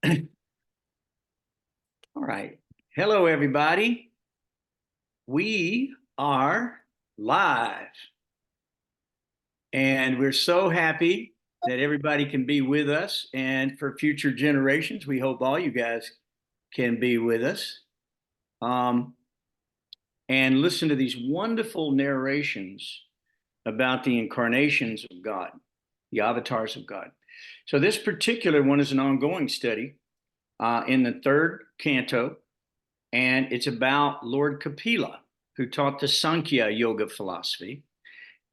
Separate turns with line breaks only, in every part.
All right. Hello, everybody. We are live. And we're so happy that everybody can be with us. And for future generations, we hope all you guys can be with us. And listen to these wonderful narrations about the incarnations of God, the avatars of God. So this particular one is an ongoing study in the third canto, and it's about Lord Kapila, who taught the Sankhya yoga philosophy.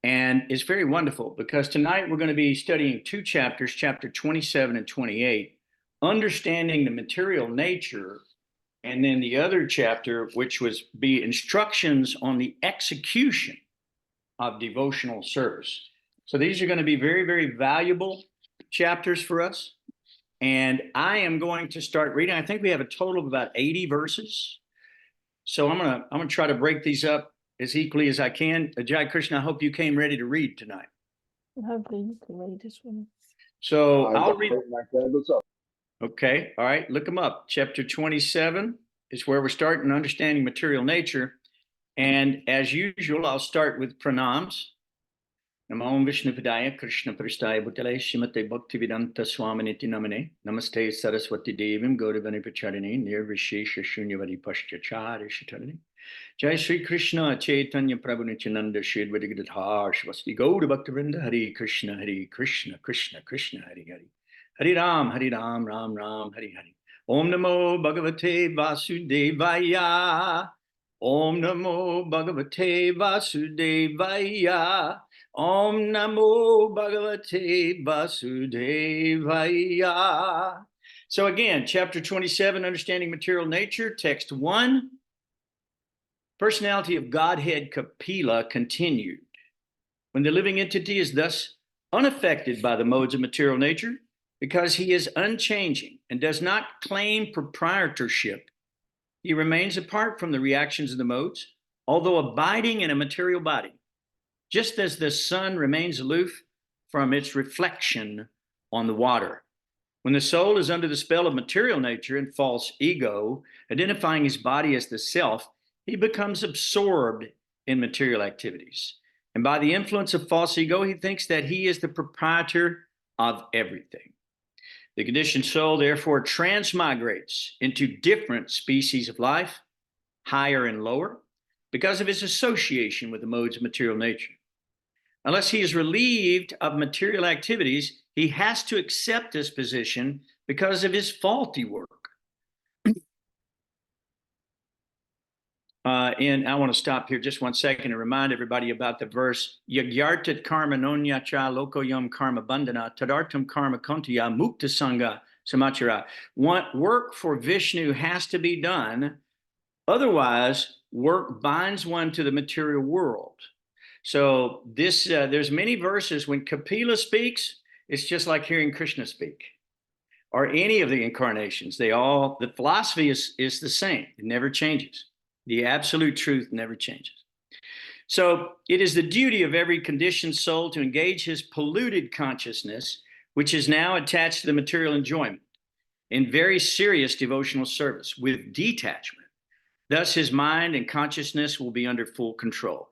And it's very wonderful because tonight we're going to be studying two chapters, chapter 27 and 28, understanding the material nature, and then the other chapter, which was be instructions on the execution of devotional service. So these are going to be very, very valuable chapters for us. And I am going to start reading. I think we have a total of about 80 verses. So I'm gonna try to break these up as equally as I can. Ajay Krishna, I hope you came ready to read tonight.
I've read this one.
So I'll read. Okay, all right, look them up. Chapter 27 is where we're starting understanding material nature. And as usual, I'll start with pranams. Namo Vishnu Padaya Krishna Prasthaya Bhutale Shrimate Bhaktivedanta Swaminiti Namane Namaste Saraswati Devim Gaudavani Pacharini Nirvishesha Shunyavadi Paschachari Shatarani Jai Sri Krishna Chaitanya Prabhu Nityananda Shri Advaita Shvasti Gauda Bhaktivinoda Hare Krishna Krishna Krishna Hare Hare Hare Ram Ram Ram Hare Hare Om Namo Bhagavate Vasudevaya Om Namo Bhagavate Vasudevaya Om Namo Bhagavate Vasudevaya. So again, chapter 27, understanding material nature, text 1. Personality of Godhead Kapila continued. When the living entity is thus unaffected by the modes of material nature, because he is unchanging and does not claim proprietorship, he remains apart from the reactions of the modes, although abiding in a material body. Just as the sun remains aloof from its reflection on the water. When the soul is under the spell of material nature and false ego, identifying his body as the self, he becomes absorbed in material activities. And by the influence of false ego, he thinks that he is the proprietor of everything. The conditioned soul therefore transmigrates into different species of life, higher and lower, because of his association with the modes of material nature. Unless he is relieved of material activities, he has to accept this position because of his faulty work. And I want to stop here just 1 second and remind everybody about the verse, Yagyartat karma nonya cha lokoyam karma bandhana tadartam karma kontiya mukta sangha samachara. Work for Vishnu has to be done. Otherwise, work binds one to the material world. So there's many verses when Kapila speaks, it's just like hearing Krishna speak, or any of the incarnations. The philosophy is the same. It never changes. The absolute truth never changes. So it is the duty of every conditioned soul to engage his polluted consciousness, which is now attached to the material enjoyment, in very serious devotional service with detachment. Thus, his mind and consciousness will be under full control.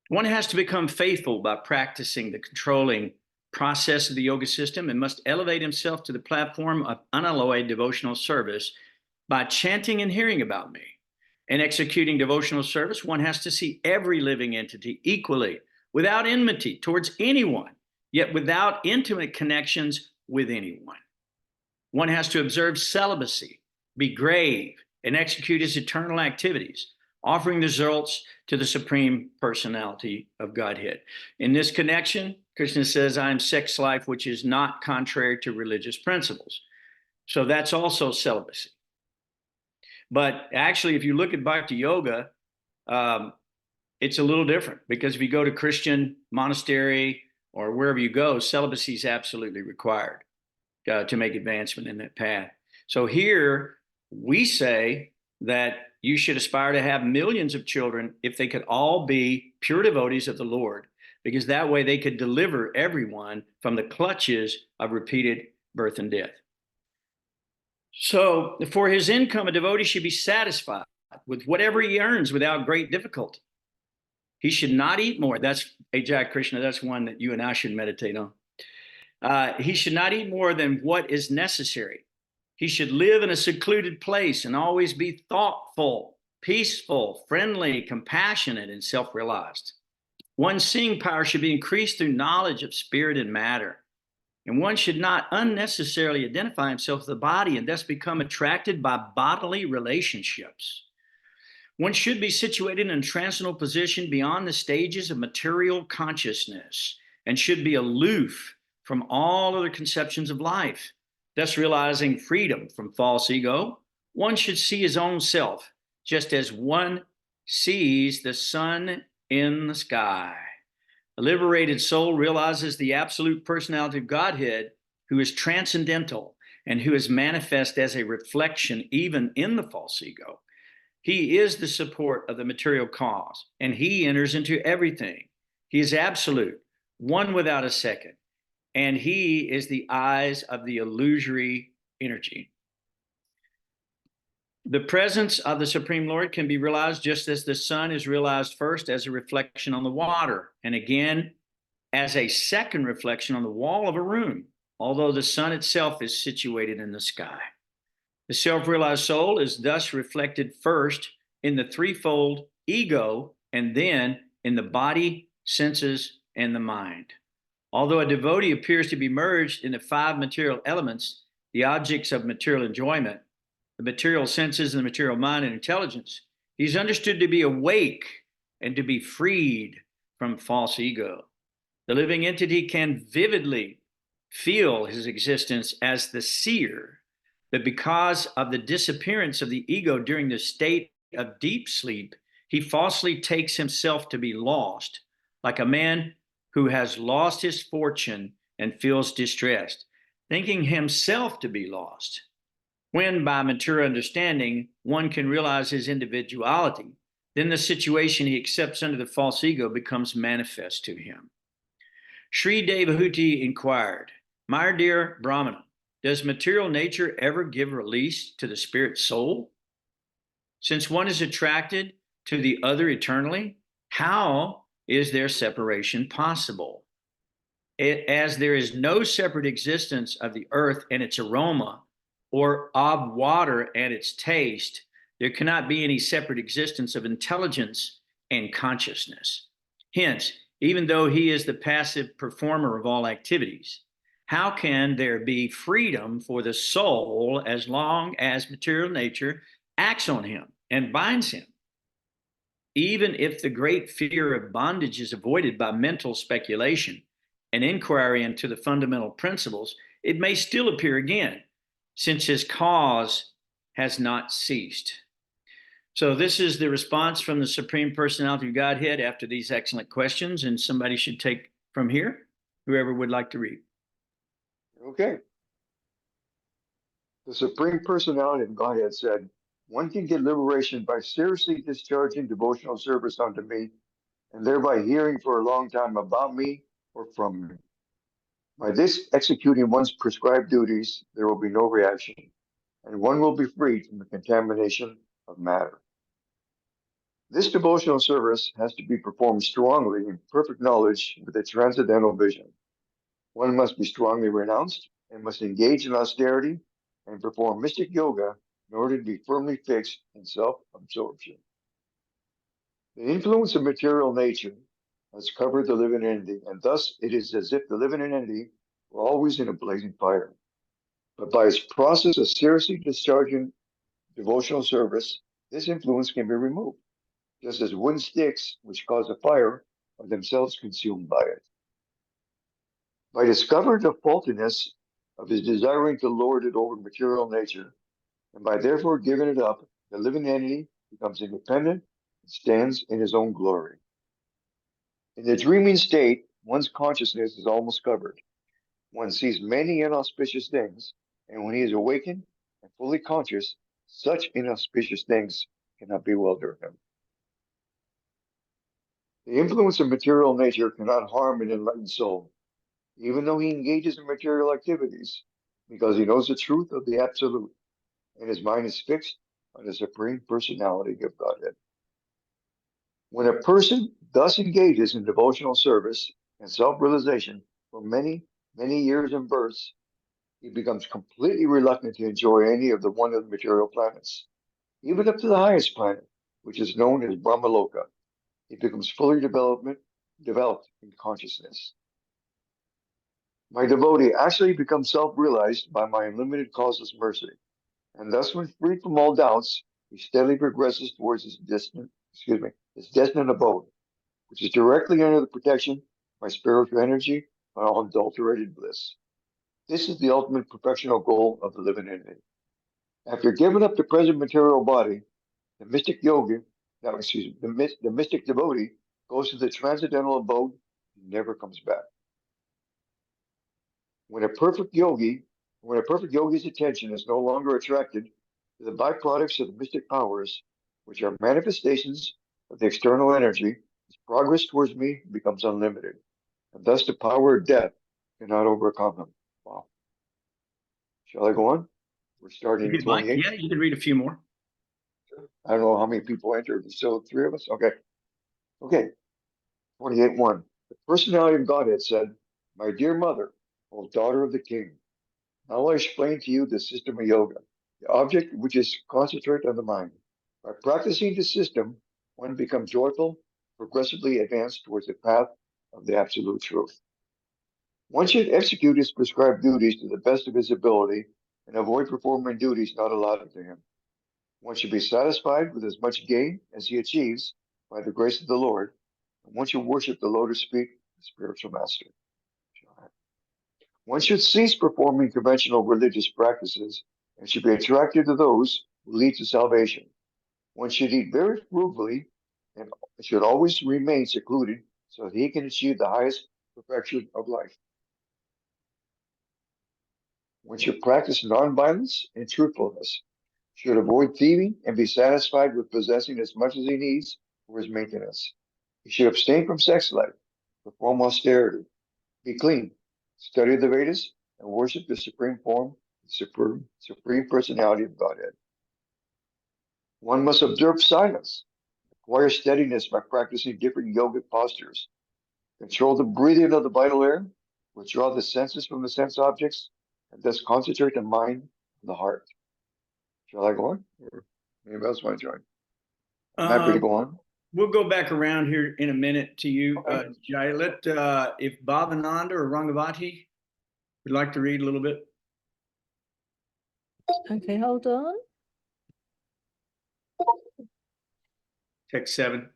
One has to become faithful by practicing the controlling process of the yoga system and must elevate himself to the platform of unalloyed devotional service by chanting and hearing about me. In executing devotional service, one has to see every living entity equally, without enmity towards anyone, yet without intimate connections with anyone. One has to observe celibacy, be grave, and execute his eternal activities, offering the results to the Supreme Personality of Godhead. In this connection, Krishna says, I am sex life, which is not contrary to religious principles. So that's also celibacy. But actually, if you look at Bhakti Yoga, it's a little different, because if you go to Christian monastery or wherever you go, celibacy is absolutely required to make advancement in that path. So here we say that you should aspire to have millions of children if they could all be pure devotees of the Lord, because that way they could deliver everyone from the clutches of repeated birth and death. So for his income, a devotee should be satisfied with whatever he earns without great difficulty. He should not eat more. That's Ajay Krishna. That's one that you and I should meditate on. He should not eat more than what is necessary. He should live in a secluded place and always be thoughtful, peaceful, friendly, compassionate, and self-realized. One's seeing power should be increased through knowledge of spirit and matter. And one should not unnecessarily identify himself with the body and thus become attracted by bodily relationships. One should be situated in a transcendental position beyond the stages of material consciousness and should be aloof from all other conceptions of life, thus realizing freedom from false ego. One should see his own self just as one sees the sun in the sky. A liberated soul realizes the absolute personality of Godhead, who is transcendental and who is manifest as a reflection even in the false ego. He is the support of the material cause, and he enters into everything. He is absolute, one without a second, and he is the eyes of the illusory energy. The presence of the Supreme Lord can be realized just as the sun is realized first as a reflection on the water, and again as a second reflection on the wall of a room, although the sun itself is situated in the sky. The self-realized soul is thus reflected first in the threefold ego and then in the body, senses, and the mind. Although a devotee appears to be merged in the five material elements, the objects of material enjoyment, the material senses and the material mind and intelligence, he's understood to be awake and to be freed from false ego. The living entity can vividly feel his existence as the seer, but because of the disappearance of the ego during the state of deep sleep, he falsely takes himself to be lost, like a man who has lost his fortune and feels distressed, thinking himself to be lost. When by mature understanding, one can realize his individuality, then the situation he accepts under the false ego becomes manifest to him. Sri Devahuti inquired, "My dear Brahmana, does material nature ever give release to the spirit soul? Since one is attracted to the other eternally, how is their separation possible? As there is no separate existence of the earth and its aroma, or of water and its taste, there cannot be any separate existence of intelligence and consciousness. Hence, even though he is the passive performer of all activities, how can there be freedom for the soul as long as material nature acts on him and binds him? Even if the great fear of bondage is avoided by mental speculation and inquiry into the fundamental principles, it may still appear again, since his cause has not ceased." So this is the response from the Supreme Personality of Godhead after these excellent questions, and somebody should take from here, whoever would like to read.
Okay. The Supreme Personality of Godhead said, "One can get liberation by seriously discharging devotional service unto me, and thereby hearing for a long time about me or from me. By this executing one's prescribed duties, there will be no reaction, and one will be freed from the contamination of matter. This devotional service has to be performed strongly in perfect knowledge with a transcendental vision. One must be strongly renounced and must engage in austerity and perform mystic yoga in order to be firmly fixed in self-absorption. The influence of material nature has covered the living entity, and thus it is as if the living entity were always in a blazing fire. But by its process of seriously discharging devotional service, this influence can be removed, just as wooden sticks which cause a fire are themselves consumed by it. By discovering the faultiness of his desiring to lord it over material nature, and by therefore giving it up, the living entity becomes independent and stands in his own glory. In the dreaming state, one's consciousness is almost covered. One sees many inauspicious things, and when he is awakened and fully conscious, such inauspicious things cannot bewilder him. The influence of material nature cannot harm an enlightened soul, even though he engages in material activities, because he knows the truth of the Absolute, and his mind is fixed on the Supreme Personality of Godhead. When a person thus engages in devotional service and self-realization for many, many years and births, he becomes completely reluctant to enjoy any of the one of the material planets. Even up to the highest planet, which is known as Brahmaloka, he becomes fully developed in consciousness. My devotee actually becomes self-realized by my unlimited causeless mercy, and thus when free from all doubts, he steadily progresses towards his destined abode, which is directly under the protection of my spiritual energy and unadulterated bliss. This is the ultimate perfectional goal of the living entity. After giving up the present material body, the mystic the mystic devotee goes to the transcendental abode and never comes back. When a perfect yogi's attention is no longer attracted to the byproducts of the mystic powers, which are manifestations of the external energy, his progress towards me becomes unlimited, and thus the power of death cannot overcome him. Wow. Shall I go on? We're starting
If
at
you'd like,
28.
yeah, you can read a few more.
I don't know how many people entered. There's still three of us? Okay. Okay. 28:1. The personality of Godhead said, "My dear mother, O daughter of the king, now I explain to you the system of yoga, the object which is concentrate on the mind. By practicing the system, one becomes joyful, progressively advanced towards the path of the absolute truth. One should execute his prescribed duties to the best of his ability and avoid performing duties not allotted to him. One should be satisfied with as much gain as he achieves by the grace of the Lord, and one should worship the lotus feet of the spiritual master. One should cease performing conventional religious practices and should be attracted to those who lead to salvation. One should eat very frugally and should always remain secluded so that he can achieve the highest perfection of life. One should practice nonviolence and truthfulness, should avoid thieving and be satisfied with possessing as much as he needs for his maintenance. He should abstain from sex life, perform austerity, be clean, study the Vedas, and worship the supreme form, the supreme personality of Godhead. One must observe silence, acquire steadiness by practicing different yogic postures, control the breathing of the vital air, withdraw the senses from the sense objects, and thus concentrate the mind on the heart. Shall I go on? Or anybody else want to join? I'm happy to go on.
We'll go back around here in a minute to you,
Okay.
Jai. If Bhavananda or Rangavati would like to read a little bit.
Okay, hold on.
Text 7.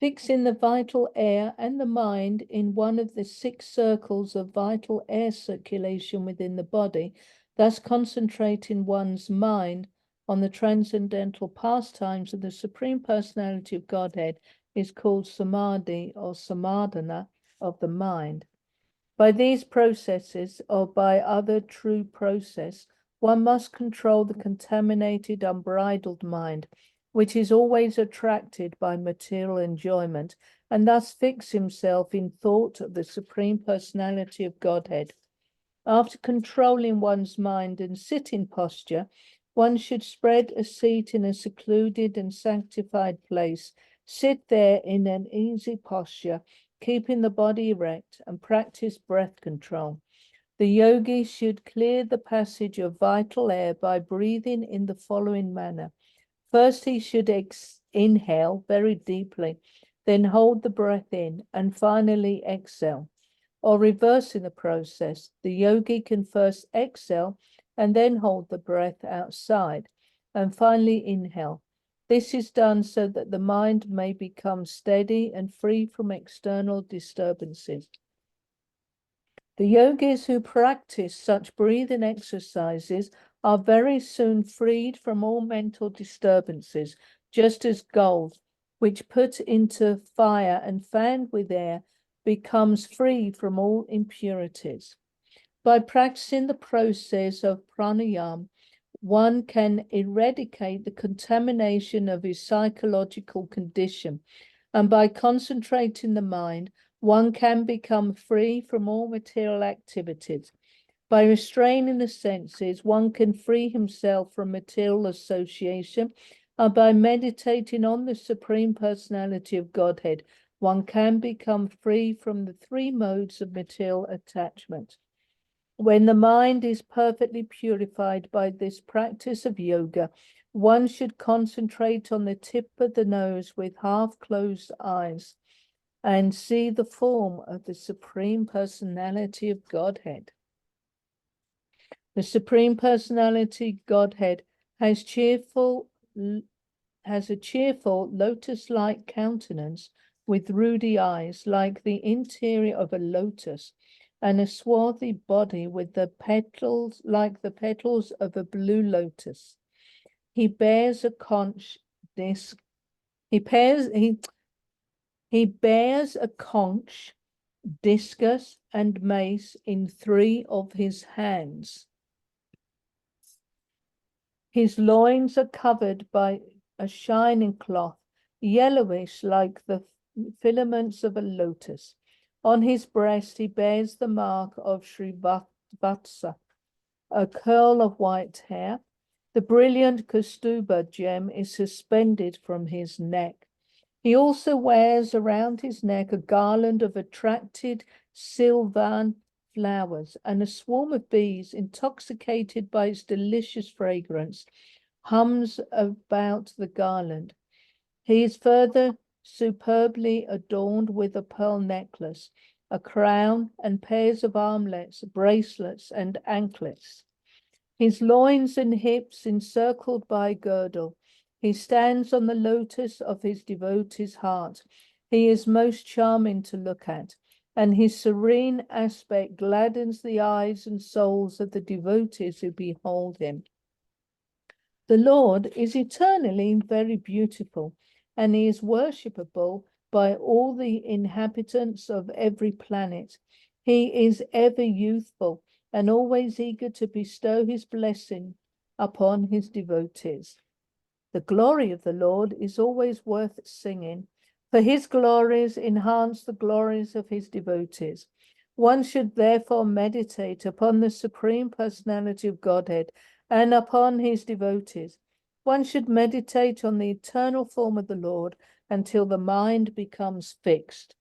Fixing the vital air and the mind in one of the 6 circles of vital air circulation within the body, thus concentrating one's mind on the transcendental pastimes of the Supreme Personality of Godhead, is called samadhi or samadhana of the mind. By these processes or by other true process, one must control the contaminated, unbridled mind, which is always attracted by material enjoyment, and thus fix himself in thought of the Supreme Personality of Godhead. After controlling one's mind and sitting posture, one should spread a seat in a secluded and sanctified place, sit there in an easy posture, keeping the body erect, and practice breath control. The yogi should clear the passage of vital air by breathing in the following manner. First, he should inhale very deeply, then hold the breath in, and finally exhale. Or reversing the process, the yogi can first exhale and then hold the breath outside, and finally inhale. This is done so that the mind may become steady and free from external disturbances. The yogis who practice such breathing exercises are very soon freed from all mental disturbances, just as gold, which put into fire and fanned with air, becomes free from all impurities. By practicing the process of pranayama, one can eradicate the contamination of his psychological condition, and by concentrating the mind, one can become free from all material activities. By restraining the senses, one can free himself from material association, and by meditating on the Supreme Personality of Godhead, one can become free from the three modes of material attachment. When the mind is perfectly purified by this practice of yoga, one should concentrate on the tip of the nose with half-closed eyes and see the form of the Supreme Personality of Godhead. The Supreme Personality Godhead has a cheerful, lotus-like countenance with ruddy eyes like the interior of a lotus, and a swarthy body with the petals like the petals of a blue lotus. He bears a conch disc. He bears a conch, discus, and mace in three of his hands. His loins are covered by a shining cloth, yellowish like the filaments of a lotus. On his breast he bears the mark of Sri Vatsa, a curl of white hair. The brilliant Kaustubha gem is suspended from his neck. He also wears around his neck a garland of attracted sylvan flowers, and a swarm of bees, intoxicated by its delicious fragrance, hums about the garland. He is further superbly adorned with a pearl necklace, a crown, and pairs of armlets, bracelets, and anklets. His loins and hips encircled by a girdle. He stands on the lotus of his devotee's heart. He is most charming to look at, and his serene aspect gladdens the eyes and souls of the devotees who behold him. The Lord is eternally very beautiful, and he is worshipable by all the inhabitants of every planet. He is ever youthful and always eager to bestow his blessing upon his devotees. The glory of the Lord is always worth singing, for his glories enhance the glories of his devotees. One should therefore meditate upon the Supreme Personality of Godhead and upon his devotees. One should meditate on the eternal form of the Lord until the mind becomes fixed.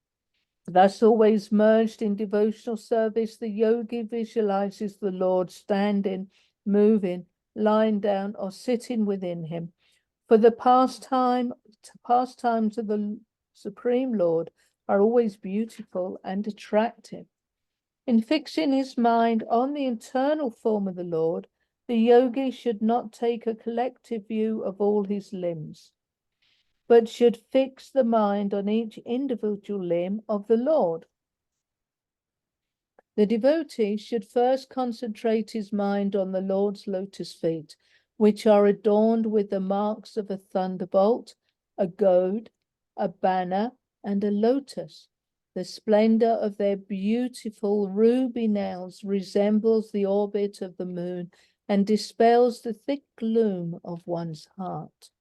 Thus, always merged in devotional service, the yogi visualizes the Lord standing, moving, lying down, or sitting within him. For the pastimes of the Supreme Lord are always beautiful and attractive. In fixing his mind on the eternal form of the Lord, the yogi should not take a collective view of all his limbs, but should fix the mind on each individual limb of the Lord. The devotee should first concentrate his mind on the Lord's lotus feet, which are adorned with the marks of a thunderbolt, a goad, a banner, and a lotus. The splendor of their beautiful ruby nails resembles the orbit of the moon and dispels the thick gloom of one's heart.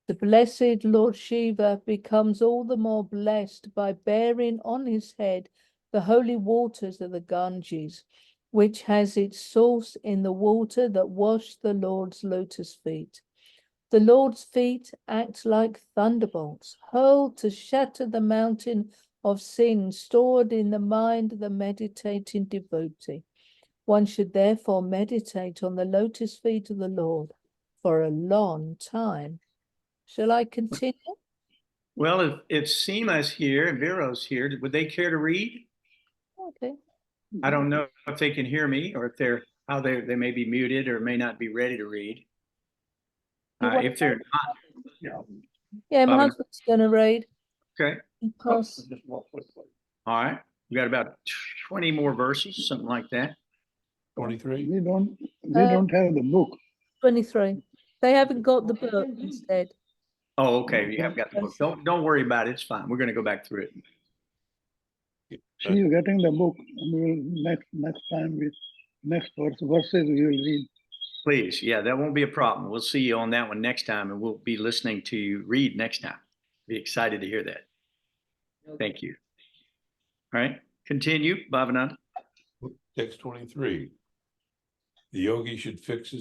The blessed Lord Shiva becomes all the more blessed by bearing on his head the holy waters of the Ganges, which has its source in the water that washed the Lord's lotus feet. The Lord's feet act like thunderbolts, hurled to shatter the mountain of sin stored in the mind of the meditating devotee. One should therefore meditate on the lotus feet of the Lord for a long time. Shall I continue?
Well, if Seema's here and Vero's here, would they care to read?
Okay.
I don't know if they can hear me or if they may be muted or may not be ready to read. If they're not,
Yeah, my
Bobby.
husband's going to read.
Okay.
Pass.
All right. We got about 20 more verses, something like that.
23.
We don't have the book.
23. They haven't got the book instead.
Oh, okay. You have got the book. Don't worry about it. It's fine. We're going to go back through it.
She's getting the book. We will next time with next verses we will read.
Please. Yeah, that won't be a problem. We'll see you on that one next time, and we'll be listening to you read next time. Be excited to hear that. Thank you. All right. Continue, Bhavananda.
Text 23. The yogi should fix in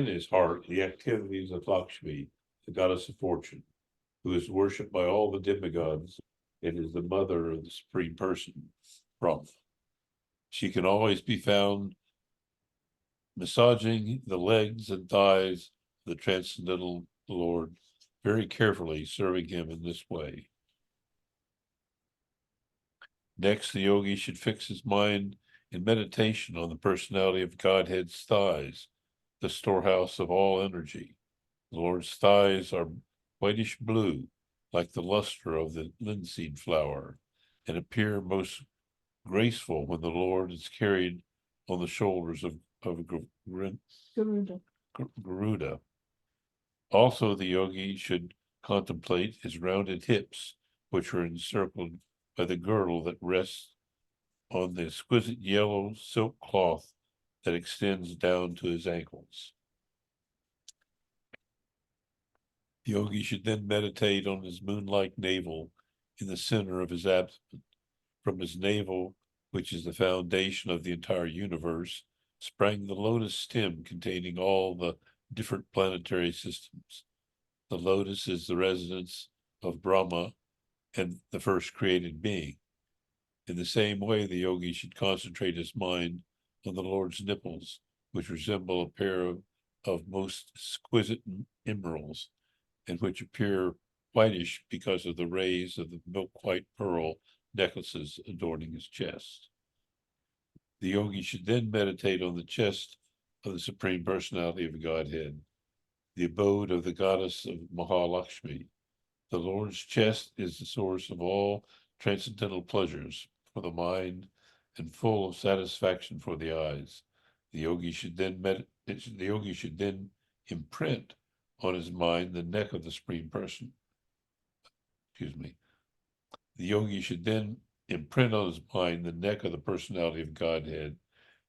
his heart the activities of Lakshmi, the goddess of fortune, who is worshipped by all the demigods and is the mother of the Supreme Person, Brahma. She can always be found massaging the legs and thighs of the transcendental Lord, very carefully serving him in this way. Next, the yogi should fix his mind in meditation on the personality of Godhead's thighs, the storehouse of all energy. The Lord's thighs are whitish blue, like the luster of the linseed flower, and appear most graceful when the Lord is carried on the shoulders of Garuda. Also, the yogi should contemplate his rounded hips, which are encircled by the girdle that rests on the exquisite yellow silk cloth that extends down to his ankles. The yogi should then meditate on his moon-like navel in the center of his abdomen. From his navel, which is the foundation of the entire universe, sprang the lotus stem containing all the different planetary systems. The lotus is the residence of Brahma and the first created being. In the same way, the yogi should concentrate his mind on the Lord's nipples, which resemble a pair of most exquisite emeralds, and which appear whitish because of the rays of the milk-white pearl necklaces adorning his chest. The yogi should then meditate on the chest of the Supreme Personality of Godhead, the abode of the goddess of Mahalakshmi. The Lord's chest is the source of all transcendental pleasures for the mind and full of satisfaction for the eyes. The yogi should then imprint on his mind the neck of the Supreme Person. The yogi should then imprint on his mind the neck of the personality of Godhead,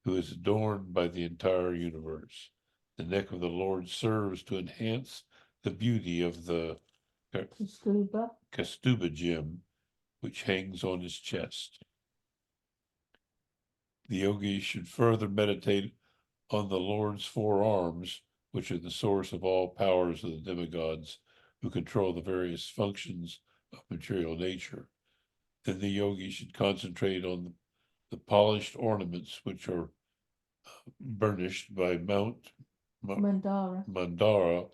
who is adorned by the entire universe. The neck of the Lord serves to enhance the beauty of the Kastuba gem, which hangs on his chest. The yogi should further meditate on the Lord's four arms, which are the source of all powers of the demigods who control the various functions of material nature. Then the yogi should concentrate on the polished ornaments which are burnished by Mount Mandara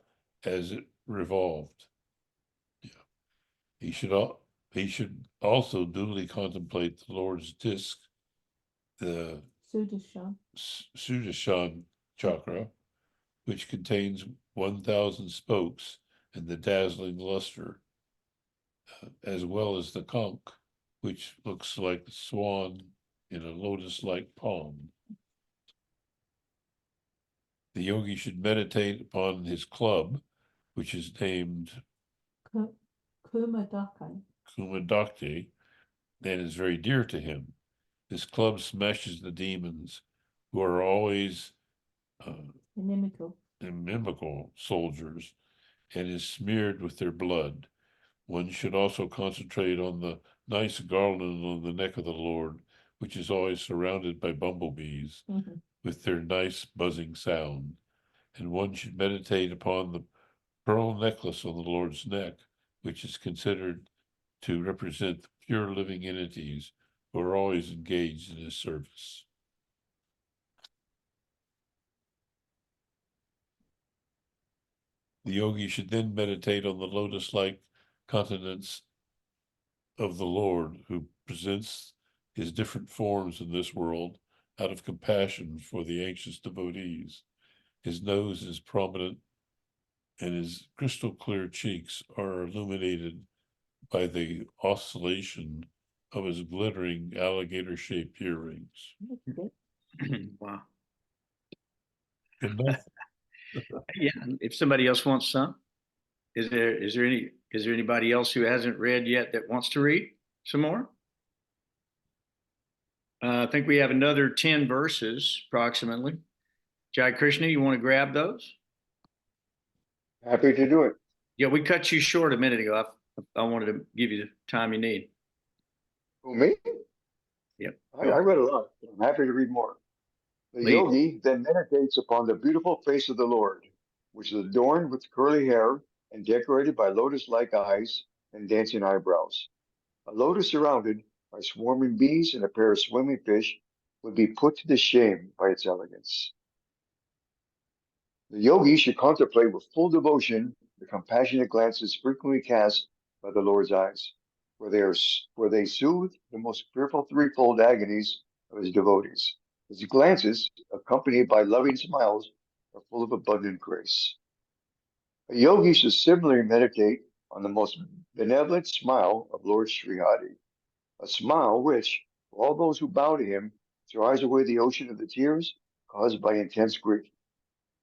as it revolved. He should also duly contemplate the Lord's disc, the Sudarshan chakra, which contains 1,000 spokes and the dazzling luster, as well as the conch, which looks like a swan in a lotus-like pond. The yogi should meditate upon his club, which is named Kumadakti, and is very dear to him. This club smashes the demons who are always inimical soldiers and is smeared with their blood. One should also concentrate on the nice garland on the neck of the Lord, which is always surrounded by bumblebees with their nice buzzing sound. And one should meditate upon the pearl necklace on the Lord's neck, which is considered to represent the pure living entities who are always engaged in his service. The yogi should then meditate on the lotus-like countenance of the Lord, who presents his different forms in this world out of compassion for the anxious devotees. His nose is prominent, and his crystal clear cheeks are illuminated by the oscillation of his glittering alligator-shaped earrings.
Wow.
Good enough?
Yeah, if somebody else wants some, is there anybody else who hasn't read yet that wants to read some more? I think we have another 10 verses approximately. Jai Krishna, you want to grab those?
Happy to do it.
Yeah, we cut you short a minute ago. I wanted to give you the time you need.
Who, me?
Yep.
I read a lot, but I'm happy to read more. The
Please.
yogi then meditates upon the beautiful face of the Lord, which is adorned with curly hair and decorated by lotus-like eyes and dancing eyebrows. A lotus surrounded by swarming bees and a pair of swimming fish would be put to shame by its elegance. The yogi should contemplate with full devotion the compassionate glances frequently cast by the Lord's eyes, where they soothe the most fearful threefold agonies of his devotees. His glances, accompanied by loving smiles, are full of abundant grace. A yogi should similarly meditate on the most benevolent smile of Lord Srihari, a smile which, for all those who bow to him, dries away the ocean of the tears caused by intense grief.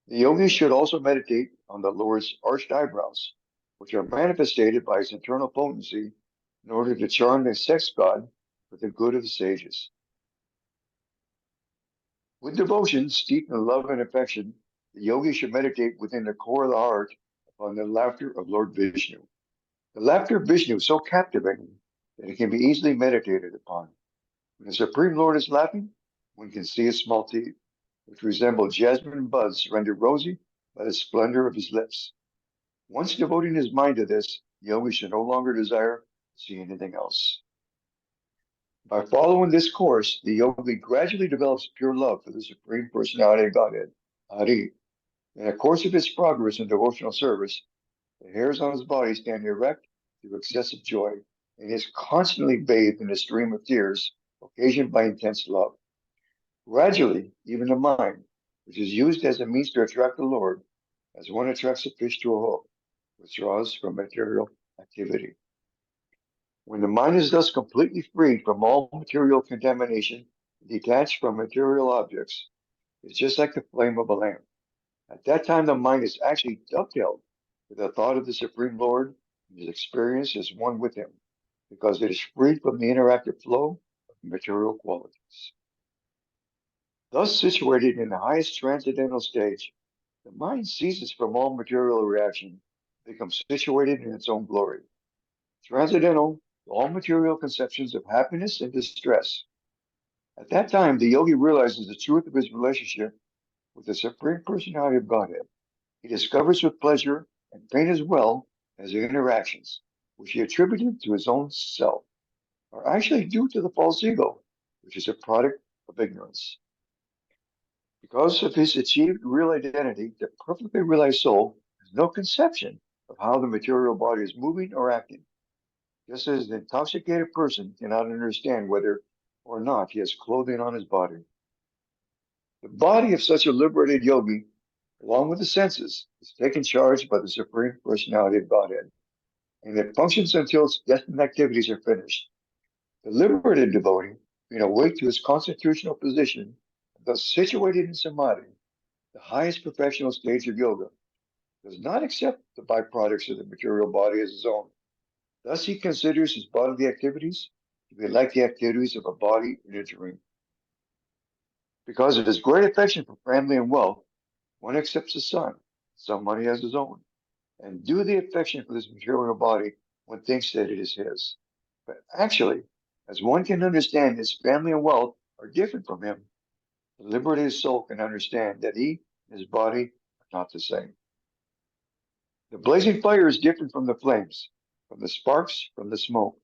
The yogi should also meditate on the Lord's arched eyebrows, which are manifested by his internal potency in order to charm the sex god for the good of the sages. With devotion steeped in love and affection, the yogi should meditate within the core of the heart upon the laughter of Lord Vishnu. The laughter of Vishnu is so captivating that it can be easily meditated upon. When the Supreme Lord is laughing, one can see his small teeth, which resemble jasmine buds rendered rosy by the splendor of his lips. Once devoting his mind to this, the yogi should no longer desire to see anything else. By following this course, the yogi gradually develops pure love for the Supreme Personality of Godhead, Hari. In the course of his progress in devotional service, the hairs on his body stand erect through excessive joy, and he is constantly bathed in a stream of tears occasioned by intense love. Gradually, even the mind, which is used as a means to attract the Lord, as one attracts a fish to a hook, withdraws from material activity. When the mind is thus completely freed from all material contamination, detached from material objects, it's just like the flame of a lamp. At that time, the mind is actually dovetailed with the thought of the Supreme Lord and is experienced as one with him, because it is freed from the interactive flow of material qualities. Thus situated in the highest transcendental stage, the mind ceases from all material reaction, becomes situated in its own glory. Transcendental to all material conceptions of happiness and distress. At that time, the yogi realizes the truth of his relationship with the Supreme Personality of Godhead. He discovers with pleasure and pain as well as the interactions, which he attributed to his own self, are actually due to the false ego, which is a product of ignorance. Because of his achieved real identity, the perfectly realized soul has no conception of how the material body is moving or acting, just as an intoxicated person cannot understand whether or not he has clothing on his body. The body of such a liberated yogi, along with the senses, is taken charge by the Supreme Personality of Godhead, and it functions until its destined activities are finished. The liberated devotee, being awake to his constitutional position, thus situated in samadhi, the highest professional stage of yoga, does not accept the byproducts of the material body as his own. Thus, he considers his bodily activities to be like the activities of a body in a dream. Because of his great affection for family and wealth, one accepts the son, some money as his own, and due to the affection for this material body, one thinks that it is his. But actually, as one can understand his family and wealth are different from him, the liberated soul can understand that he and his body are not the same. The blazing fire is different from the flames, from the sparks, from the smoke,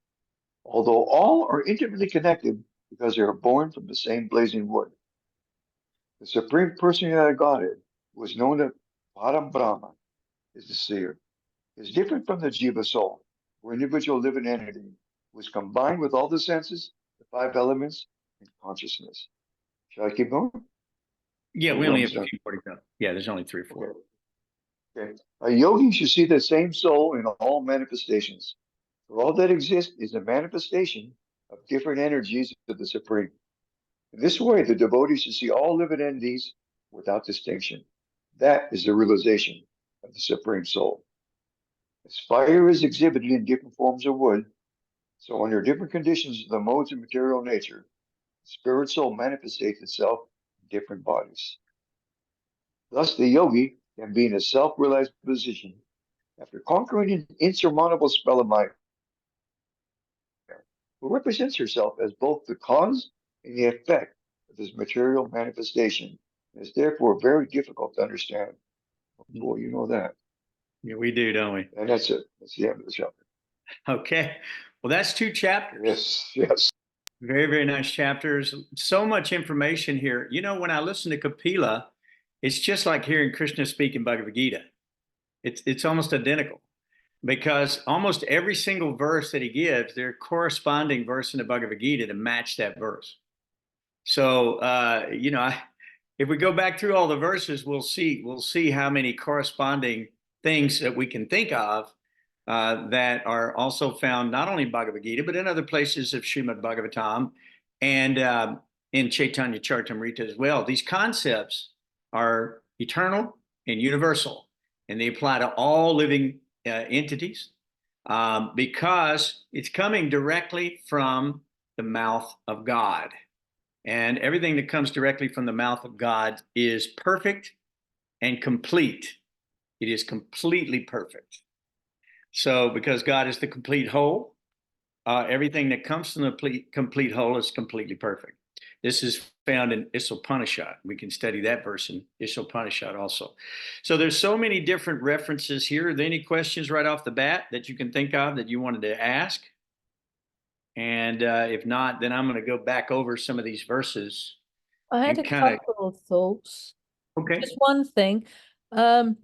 although all are intimately connected because they are born from the same blazing wood. The Supreme Personality of Godhead, who is known as Param Brahma, is the seer, is different from the Jiva soul, or individual living entity, who is combined with all the senses, the five elements, and consciousness. Shall I keep going?
Yeah,
Or
we
we're
only have
almost
a
done?
few more to go. Yeah, there's only 3 or 4.
Okay. Okay. A yogi should see the same soul in all manifestations. For all that exists is a manifestation of different energies of the Supreme. In this way, the devotee should see all living entities without distinction. That is the realization of the Supreme Soul. As fire is exhibited in different forms of wood, so under different conditions of the modes of material nature, the spirit soul manifests itself in different bodies. Thus, the yogi can be in a self-realized position after conquering an insurmountable spell of Maya, who represents herself as both the cause and the effect of this material manifestation. It's therefore very difficult to understand. Boy, you know that.
Yeah, we do, don't we?
And that's it. That's the end of the chapter.
Okay. Well, that's 2 chapters.
Yes, yes.
Very, very nice chapters. So much information here. You know, when I listen to Kapila, it's just like hearing Krishna speak in Bhagavad Gita. It's almost identical because almost every single verse that he gives, there's a corresponding verse in the Bhagavad Gita to match that verse. So, you know, if we go back through all the verses, we'll see how many corresponding things that we can think of that are also found not only in Bhagavad Gita, but in other places of Srimad Bhagavatam and in Chaitanya Charitamrita as well. These concepts are eternal and universal, and they apply to all living entities because it's coming directly from the mouth of God. And everything that comes directly from the mouth of God is perfect and complete. It is completely perfect. So because God is the complete whole, everything that comes from the complete whole is completely perfect. This is found in Isopanishad. We can study that verse in Isopanishad also. So there's so many different references here. Are there any questions right off the bat that you can think of that you wanted to ask? And if not, then I'm going to go back over some of these verses.
I had a
kinda-
couple of thoughts.
Okay.
Just one thing. I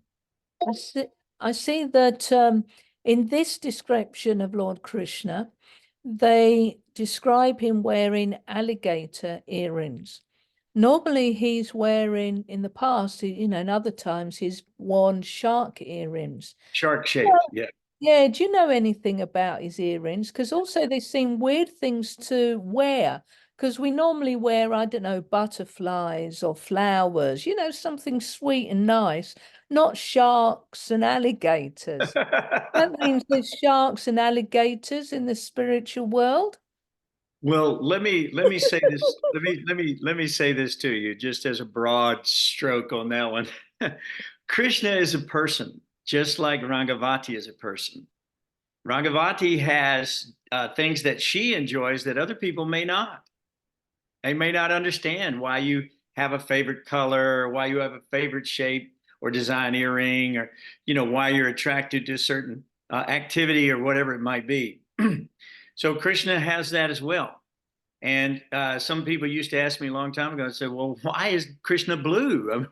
see that in this description of Lord Krishna, they describe him wearing alligator earrings. Normally he's wearing, in the past, you know, in other times, he's worn shark earrings.
Shark shaped, yeah.
Yeah, do you know anything about his earrings? Because also they seem weird things to wear. Because we normally wear, I don't know, butterflies or flowers, you know, something sweet and nice, not sharks and alligators. That means there's sharks and alligators in the spiritual world.
Well, let me say this. Let me say this to you, just as a broad stroke on that one. Krishna is a person, just like Rangavati is a person. Rangavati has things that she enjoys that other people may not. They may not understand why you have a favorite color, or why you have a favorite shape or design earring, or you know why you're attracted to a certain activity or whatever it might be. So Krishna has that as well. And some people used to ask me a long time ago and say, well, why is Krishna blue? I mean,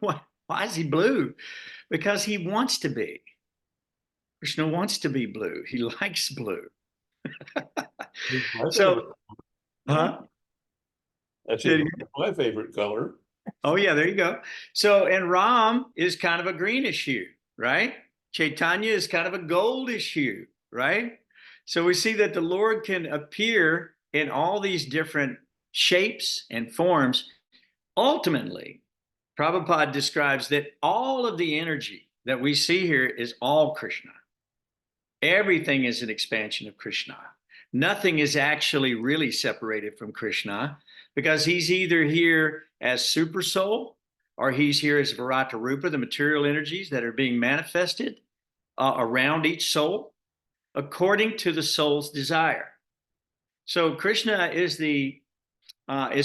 why is he blue? Because he wants to be. Krishna wants to be blue. He likes blue. So, huh?
That's my favorite color.
Oh, yeah, there you go. So, and Ram is kind of a greenish hue, right? Chaitanya is kind of a goldish hue, right? So we see that the Lord can appear in all these different shapes and forms. Ultimately, Prabhupada describes that all of the energy that we see here is all Krishna. Everything is an expansion of Krishna. Nothing is actually really separated from Krishna because he's either here as super soul or he's here as Virata Rupa, the material energies that are being manifested around each soul according to the soul's desire. So Krishna is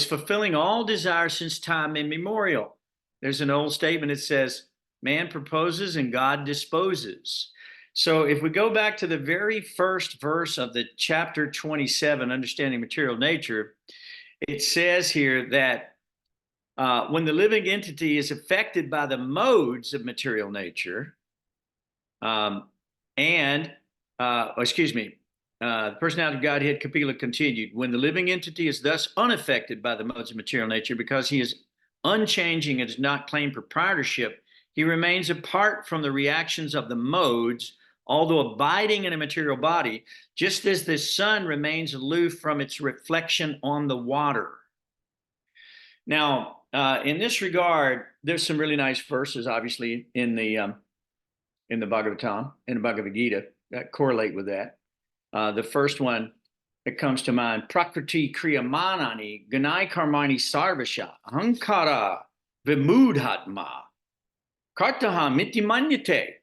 fulfilling all desire since time immemorial. There's an old statement that says, man proposes and God disposes. So if we go back to the very first verse of the chapter 27, Understanding Material Nature, it says here that when the living entity is affected by the modes of material nature, the personality of Godhead Kapila continued, when the living entity is thus unaffected by the modes of material nature because he is unchanging and does not claim proprietorship, he remains apart from the reactions of the modes, although abiding in a material body, just as the sun remains aloof from its reflection on the water. Now, in this regard, there's some really nice verses, obviously, in the Bhagavatam, in the Bhagavad Gita, that correlate with that. The first one that comes to mind, Prakriti Kriyamanani Ganai Karmani Sarvasha Ahankara Vimudhatma Kartaha Miti Manyate.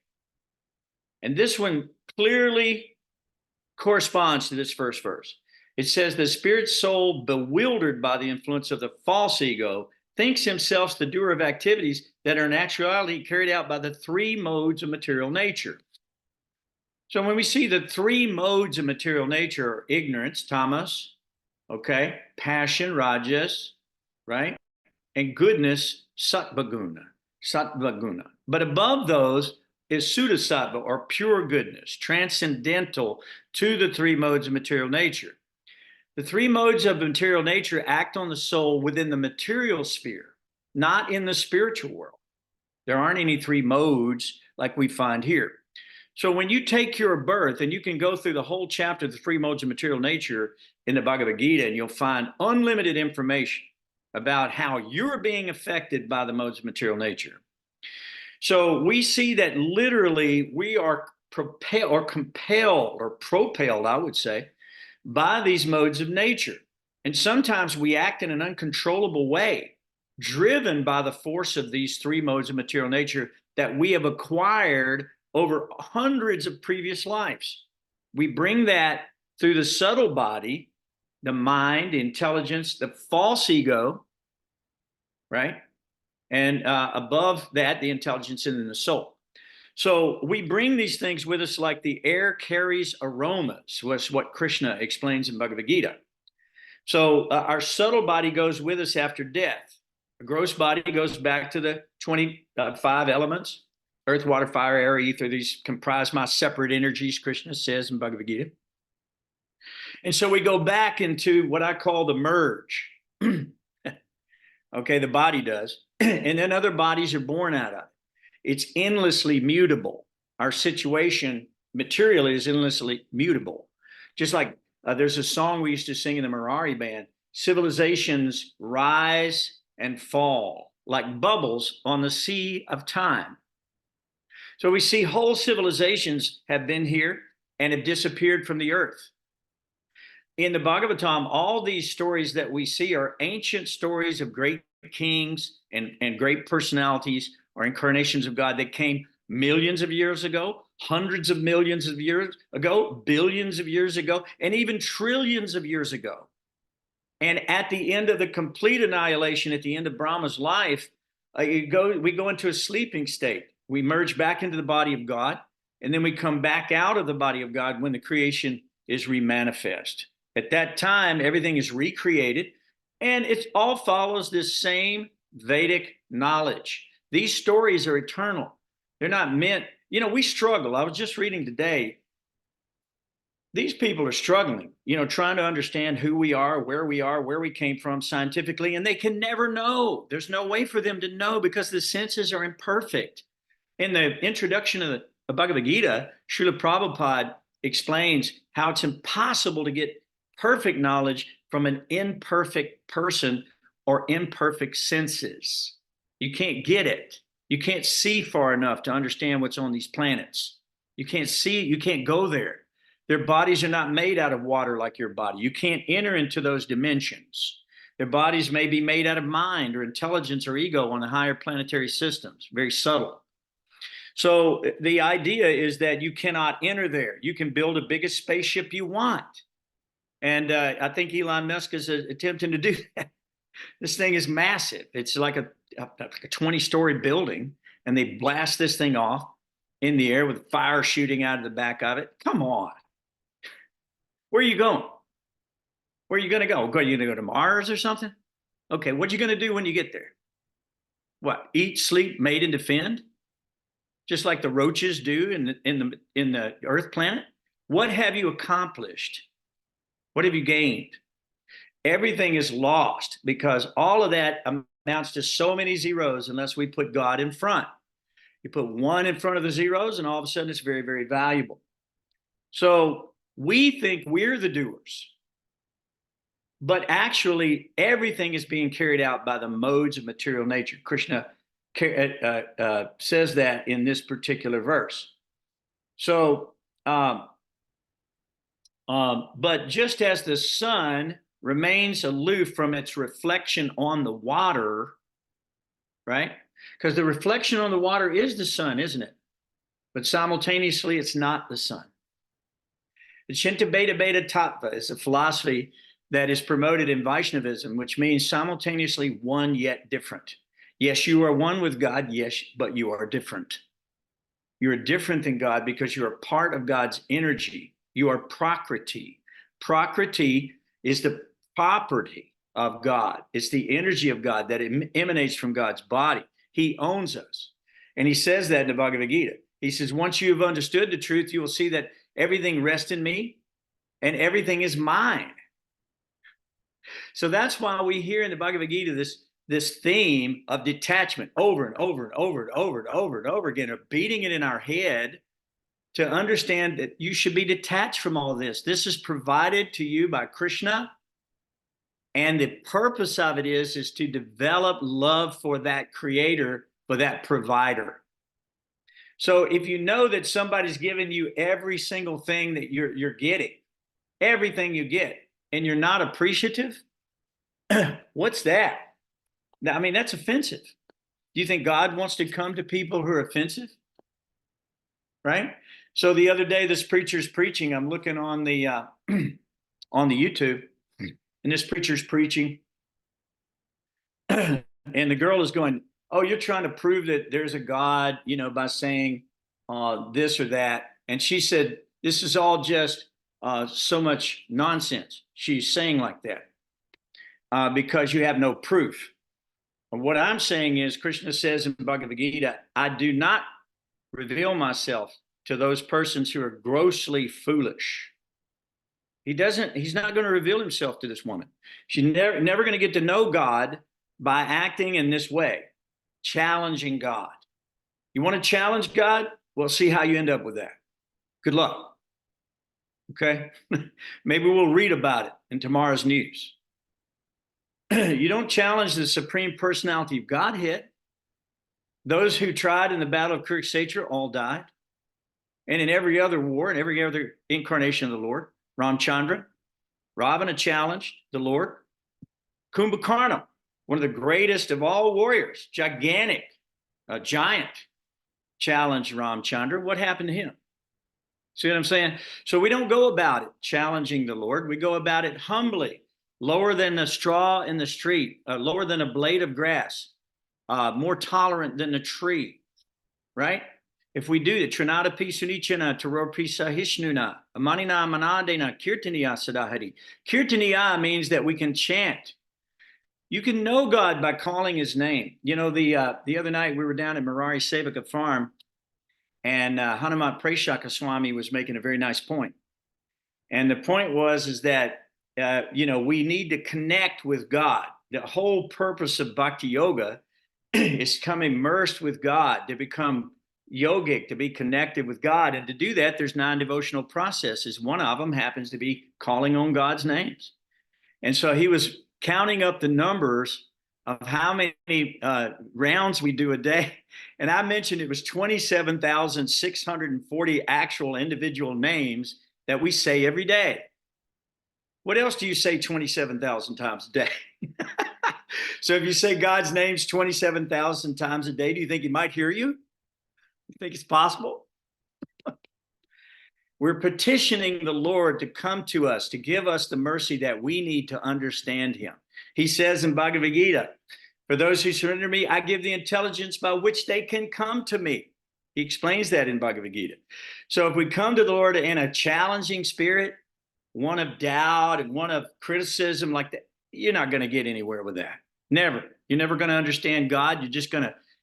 And this one clearly corresponds to this first verse. It says the spirit soul, bewildered by the influence of the false ego, thinks himself the doer of activities that are in actuality carried out by the three modes of material nature. So when we see the three modes of material nature are ignorance, tamas, okay, passion, rajas, right, and goodness, sattvaguna. But above those is sudasattva, or pure goodness, transcendental to the three modes of material nature. The three modes of material nature act on the soul within the material sphere, not in the spiritual world. There aren't any three modes like we find here. So when you take your birth, and you can go through the whole chapter, the three modes of material nature in the Bhagavad Gita, and you'll find unlimited information about how you're being affected by the modes of material nature. So we see that literally we are compelled, I would say, by these modes of nature. And sometimes we act in an uncontrollable way, driven by the force of these three modes of material nature that we have acquired over hundreds of previous lives. We bring that through the subtle body, the mind, the intelligence, the false ego, right? And above that, the intelligence and then the soul. So we bring these things with us like the air carries aromas, was what Krishna explains in Bhagavad Gita. So our subtle body goes with us after death. The gross body goes back to the 25 elements, earth, water, fire, air, ether. These comprise my separate energies, Krishna says in Bhagavad Gita. And so we go back into what I call the merge. Okay, the body does. And then other bodies are born out of it. It's endlessly mutable. Our situation materially is endlessly mutable. Just like there's a song we used to sing in the Murari band, civilizations rise and fall like bubbles on the sea of time. So we see whole civilizations have been here and have disappeared from the earth. In the Bhagavatam, all these stories that we see are ancient stories of great kings and great personalities or incarnations of God that came millions of years ago, hundreds of millions of years ago, billions of years ago, and even trillions of years ago. And at the end of the complete annihilation, at the end of Brahma's life, we go into a sleeping state. We merge back into the body of God, and then we come back out of the body of God when the creation is remanifest. At that time, everything is recreated, and it all follows this same Vedic knowledge. These stories are eternal. They're not meant, we struggle. I was just reading today. These people are struggling, trying to understand who we are, where we came from scientifically, and they can never know. There's no way for them to know because the senses are imperfect. In the introduction of the Bhagavad Gita, Srila Prabhupada explains how it's impossible to get perfect knowledge from an imperfect person or imperfect senses. You can't get it. You can't see far enough to understand what's on these planets. You can't see, you can't go there. Their bodies are not made out of water like your body. You can't enter into those dimensions. Their bodies may be made out of mind or intelligence or ego on the higher planetary systems, very subtle. So the idea is that you cannot enter there. You can build the biggest spaceship you want. And I think Elon Musk is attempting to do that. This thing is massive. It's like a 20-story building, and they blast this thing off in the air with fire shooting out of the back of it. Come on. Where are you going? Where are you going to go? Are you going to go to Mars or something? Okay, what are you going to do when you get there? What, eat, sleep, mate, and defend? Just like the roaches do in the Earth planet? What have you accomplished? What have you gained? Everything is lost because all of that amounts to so many zeros unless we put God in front. You put one in front of the zeros and all of a sudden it's very, very valuable. So we think we're the doers, but actually everything is being carried out by the modes of material nature. Krishna says that in this particular verse. So, but just as the sun remains aloof from its reflection on the water, right? Because the reflection on the water is the sun, isn't it? But simultaneously, it's not the sun. The Chinta Beta Beta Tattva is a philosophy that is promoted in Vaishnavism, which means simultaneously one yet different. Yes, you are one with God, yes, but you are different. You are different than God because you are part of God's energy. You are Prakriti. Prakriti is the property of God. It's the energy of God that emanates from God's body. He owns us. And he says that in the Bhagavad Gita. He says, once you have understood the truth, you will see that everything rests in me and everything is mine. So that's why we hear in the Bhagavad Gita this theme of detachment over and over and over and over and over and over again, of beating it in our head to understand that you should be detached from all this. This is provided to you by Krishna. And the purpose of it is to develop love for that creator, for that provider. So if you know that somebody's giving you every single thing that you're getting, everything you get, and you're not appreciative, what's that? I mean, that's offensive. Do you think God wants to come to people who are offensive? Right? So the other day, this preacher's preaching. I'm looking on the on the YouTube, and this preacher's preaching, and the girl is going, "Oh, you're trying to prove that there's a God, you know, by saying this or that." And she said, "This is all just so much nonsense." She's saying like that because you have no proof. And what I'm saying is, Krishna says in Bhagavad Gita, I do not reveal myself to those persons who are grossly foolish. He's not going to reveal himself to this woman. She's never going to get to know God by acting in this way, challenging God. You want to challenge God? Well, see how you end up with that. Good luck. Okay? Maybe we'll read about it in tomorrow's news. You don't challenge the Supreme Personality of Godhead. Those who tried in the Battle of Kurukshetra all died. And in every other war, and every other incarnation of the Lord, Ramchandra, Ravana challenged the Lord. Kumbhakarna, one of the greatest of all warriors, gigantic, a giant, challenged Ramchandra. What happened to him? See what I'm saying? So we don't go about it challenging the Lord. We go about it humbly, lower than a straw in the street, lower than a blade of grass, more tolerant than a tree, right? If we do the Trinadapi Sunichana, Taropi Sahishnuna, Amanina Manadena, Kirtaniya Sadahari. Kirtaniya means that we can chant. You can know God by calling his name. You know, the other night we were down at Murari Sevaka Farm, and Hanumat Prashaka Swami was making a very nice point. And the point is that, you know, we need to connect with God. The whole purpose of Bhakti Yoga is to become immersed with God, to become yogic, to be connected with God. And to do that, there's 9 devotional processes. One of them happens to be calling on God's names. And so he was counting up the numbers of how many rounds we do a day. And I mentioned it was 27,640 actual individual names that we say every day. What else do you say 27,000 times a day? So if you say God's names 27,000 times a day, do you think he might hear you? You think it's possible? We're petitioning the Lord to come to us, to give us the mercy that we need to understand him. He says in Bhagavad Gita, for those who surrender me, I give the intelligence by which they can come to me. He explains that in Bhagavad Gita. So if we come to the Lord in a challenging spirit, one of doubt and one of criticism like that, you're not going to get anywhere with that. Never. You're never going to understand God.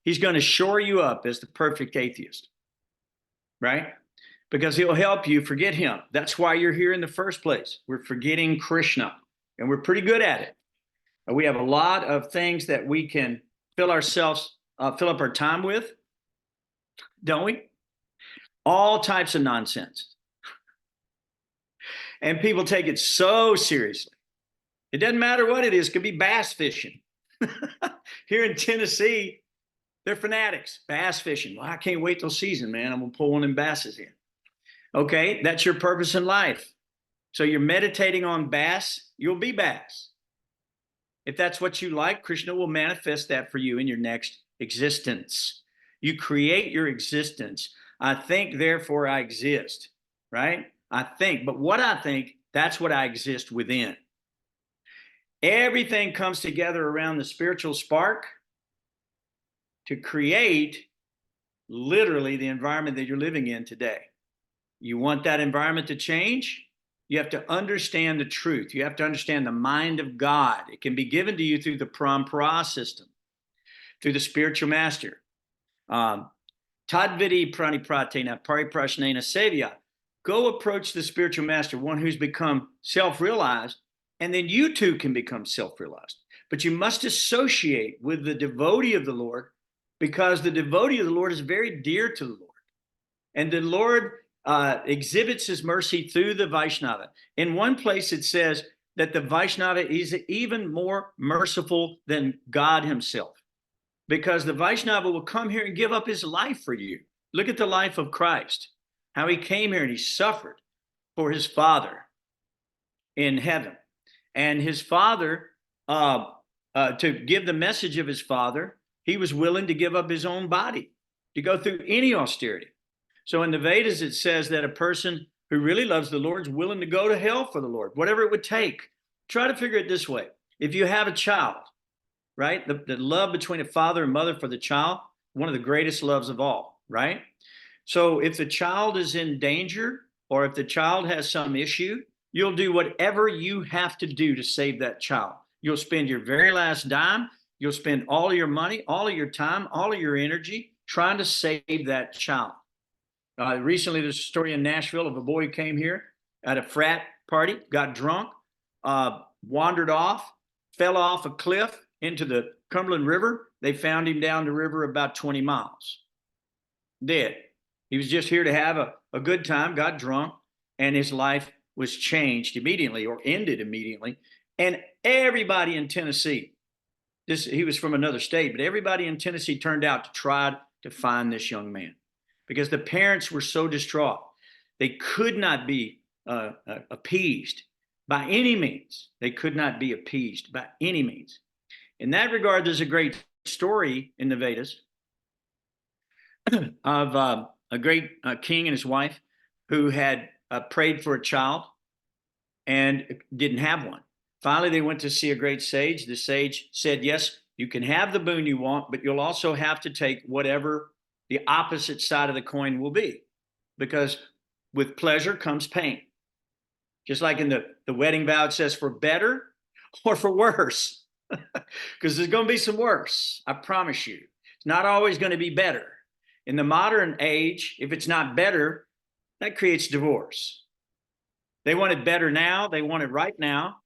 He's going to shore you up as the perfect atheist, right? Because he'll help you forget him. That's why you're here in the first place. We're forgetting Krishna, and we're pretty good at it. We have a lot of things that we can fill up our time with, don't we? All types of nonsense. And people take it so seriously. It doesn't matter what it is. It could be bass fishing. Here in Tennessee, they're fanatics. Bass fishing. Well, I can't wait till season, man. I'm going to pull one of them basses in. Okay, that's your purpose in life. So you're meditating on bass, you'll be bass. If that's what you like, Krishna will manifest that for you in your next existence. You create your existence. I think, therefore I exist, right? I think. But what I think, that's what I exist within. Everything comes together around the spiritual spark to create literally the environment that you're living in today. You want that environment to change? You have to understand the truth. You have to understand the mind of God. It can be given to you through the Parampara system, through the spiritual master. Tadvidi pranipratena pariprashnena sevya. Go approach the spiritual master, one who's become self-realized, and then you too can become self-realized. But you must associate with the devotee of the Lord, because the devotee of the Lord is very dear to the Lord. And the Lord exhibits his mercy through the Vaishnava. In one place it says that the Vaishnava is even more merciful than God himself, because the Vaishnava will come here and give up his life for you. Look at the life of Christ, how he came here and he suffered for his Father in heaven. And his Father, to give the message of his Father, he was willing to give up his own body to go through any austerity. So in the Vedas, it says that a person who really loves the Lord is willing to go to hell for the Lord, whatever it would take. Try to figure it this way. If you have a child, right? The love between a father and mother for the child, one of the greatest loves of all, right? So if the child is in danger, or if the child has some issue, you'll do whatever you have to do to save that child. You'll spend your very last dime. You'll spend all of your money, all of your time, all of your energy trying to save that child. Recently, there's a story in Nashville of a boy who came here at a frat party, got drunk, wandered off, fell off a cliff into the Cumberland River. They found him down the river about 20 miles, dead. He was just here to have a good time, got drunk, and his life was changed immediately, or ended immediately. And everybody in Tennessee, he was from another state, but everybody in Tennessee turned out to try to find this young man, because the parents were so distraught. They could not be appeased by any means. They could not be appeased by any means. In that regard, there's a great story in the Vedas of a great king and his wife who had prayed for a child and didn't have one. Finally, they went to see a great sage. The sage said, yes, you can have the boon you want, but you'll also have to take whatever the opposite side of the coin will be, because with pleasure comes pain. Just like in the wedding vow, it says for better or for worse, because there's going to be some worse. I promise you, it's not always going to be better. In the modern age, if it's not better, that creates divorce. They want it better now. They want it right now.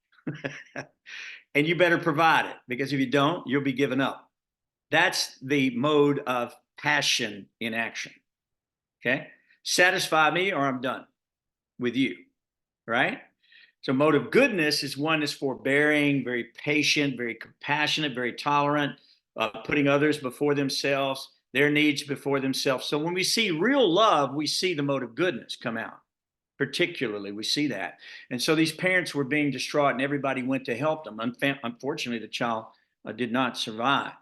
And you better provide it, because if you don't, you'll be given up. That's the mode of passion in action. Okay? Satisfy me or I'm done with you, right? So mode of goodness is one that's forbearing, very patient, very compassionate, very tolerant, putting others before themselves, their needs before themselves. So when we see real love, we see the mode of goodness come out. Particularly, we see that. And so these parents were being distraught, and everybody went to help them. Unfortunately, the child did not survive.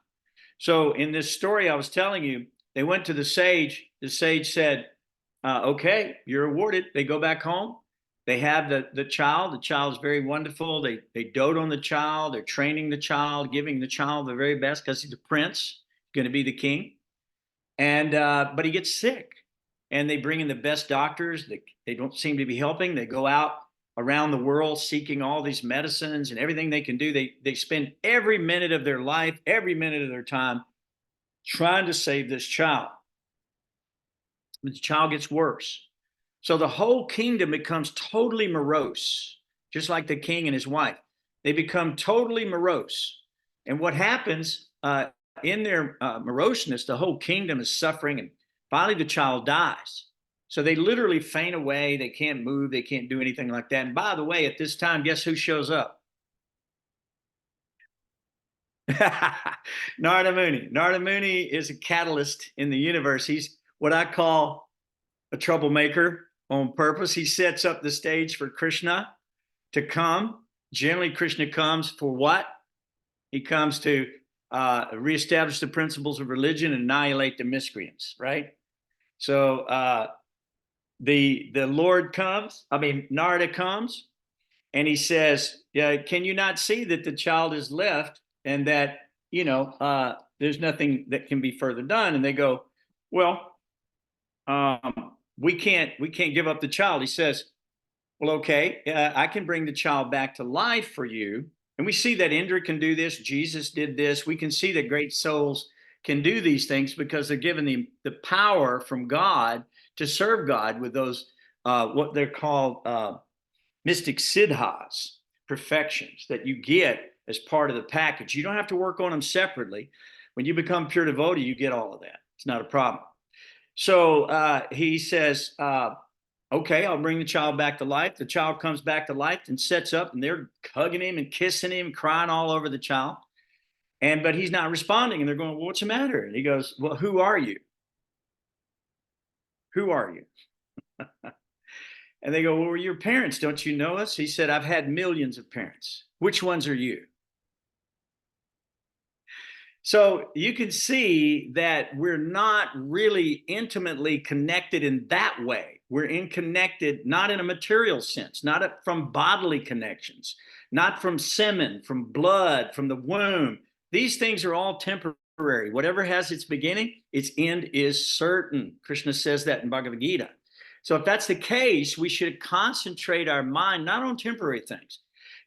So in this story I was telling you, they went to the sage. The sage said, okay, you're awarded. They go back home. They have the child. The child is very wonderful. They dote on the child. They're training the child, giving the child the very best, because he's a prince, going to be the king. And but he gets sick. And they bring in the best doctors. They don't seem to be helping. They go out around the world seeking all these medicines and everything they can do. They spend every minute of their life, every minute of their time trying to save this child. The child gets worse. So the whole kingdom becomes totally morose, just like the king and his wife. They become totally morose. And what happens in their moroseness, the whole kingdom is suffering, and finally, the child dies. So they literally faint away. They can't move. They can't do anything like that. And by the way, at this time, guess who shows up? Narada Muni. Narada Muni is a catalyst in the universe. He's what I call a troublemaker on purpose. He sets up the stage for Krishna to come. Generally, Krishna comes for what? He comes to reestablish the principles of religion and annihilate the miscreants, right? So the Lord comes, Narada comes, and he says, yeah, can you not see that the child is left and that, there's nothing that can be further done? And they go, well, we can't give up the child. He says, well, okay, I can bring the child back to life for you. And we see that Indra can do this. Jesus did this. We can see that great souls can do these things because they're given the power from God to serve God with those, what they're called mystic siddhas, perfections that you get as part of the package. You don't have to work on them separately. When you become pure devotee, you get all of that. It's not a problem. So he says, okay, I'll bring the child back to life. The child comes back to life and sets up, and they're hugging him and kissing him, crying all over the child. But he's not responding, and they're going, well, what's the matter? And he goes, well, who are you? Who are you? And they go, well, we're your parents. Don't you know us? He said, I've had millions of parents. Which ones are you? So you can see that we're not really intimately connected in that way. We're connected, not in a material sense, not from bodily connections, not from semen, from blood, from the womb. These things are all temporary. Whatever has its beginning, its end is certain. Krishna says that in Bhagavad Gita. So if that's the case, we should concentrate our mind not on temporary things.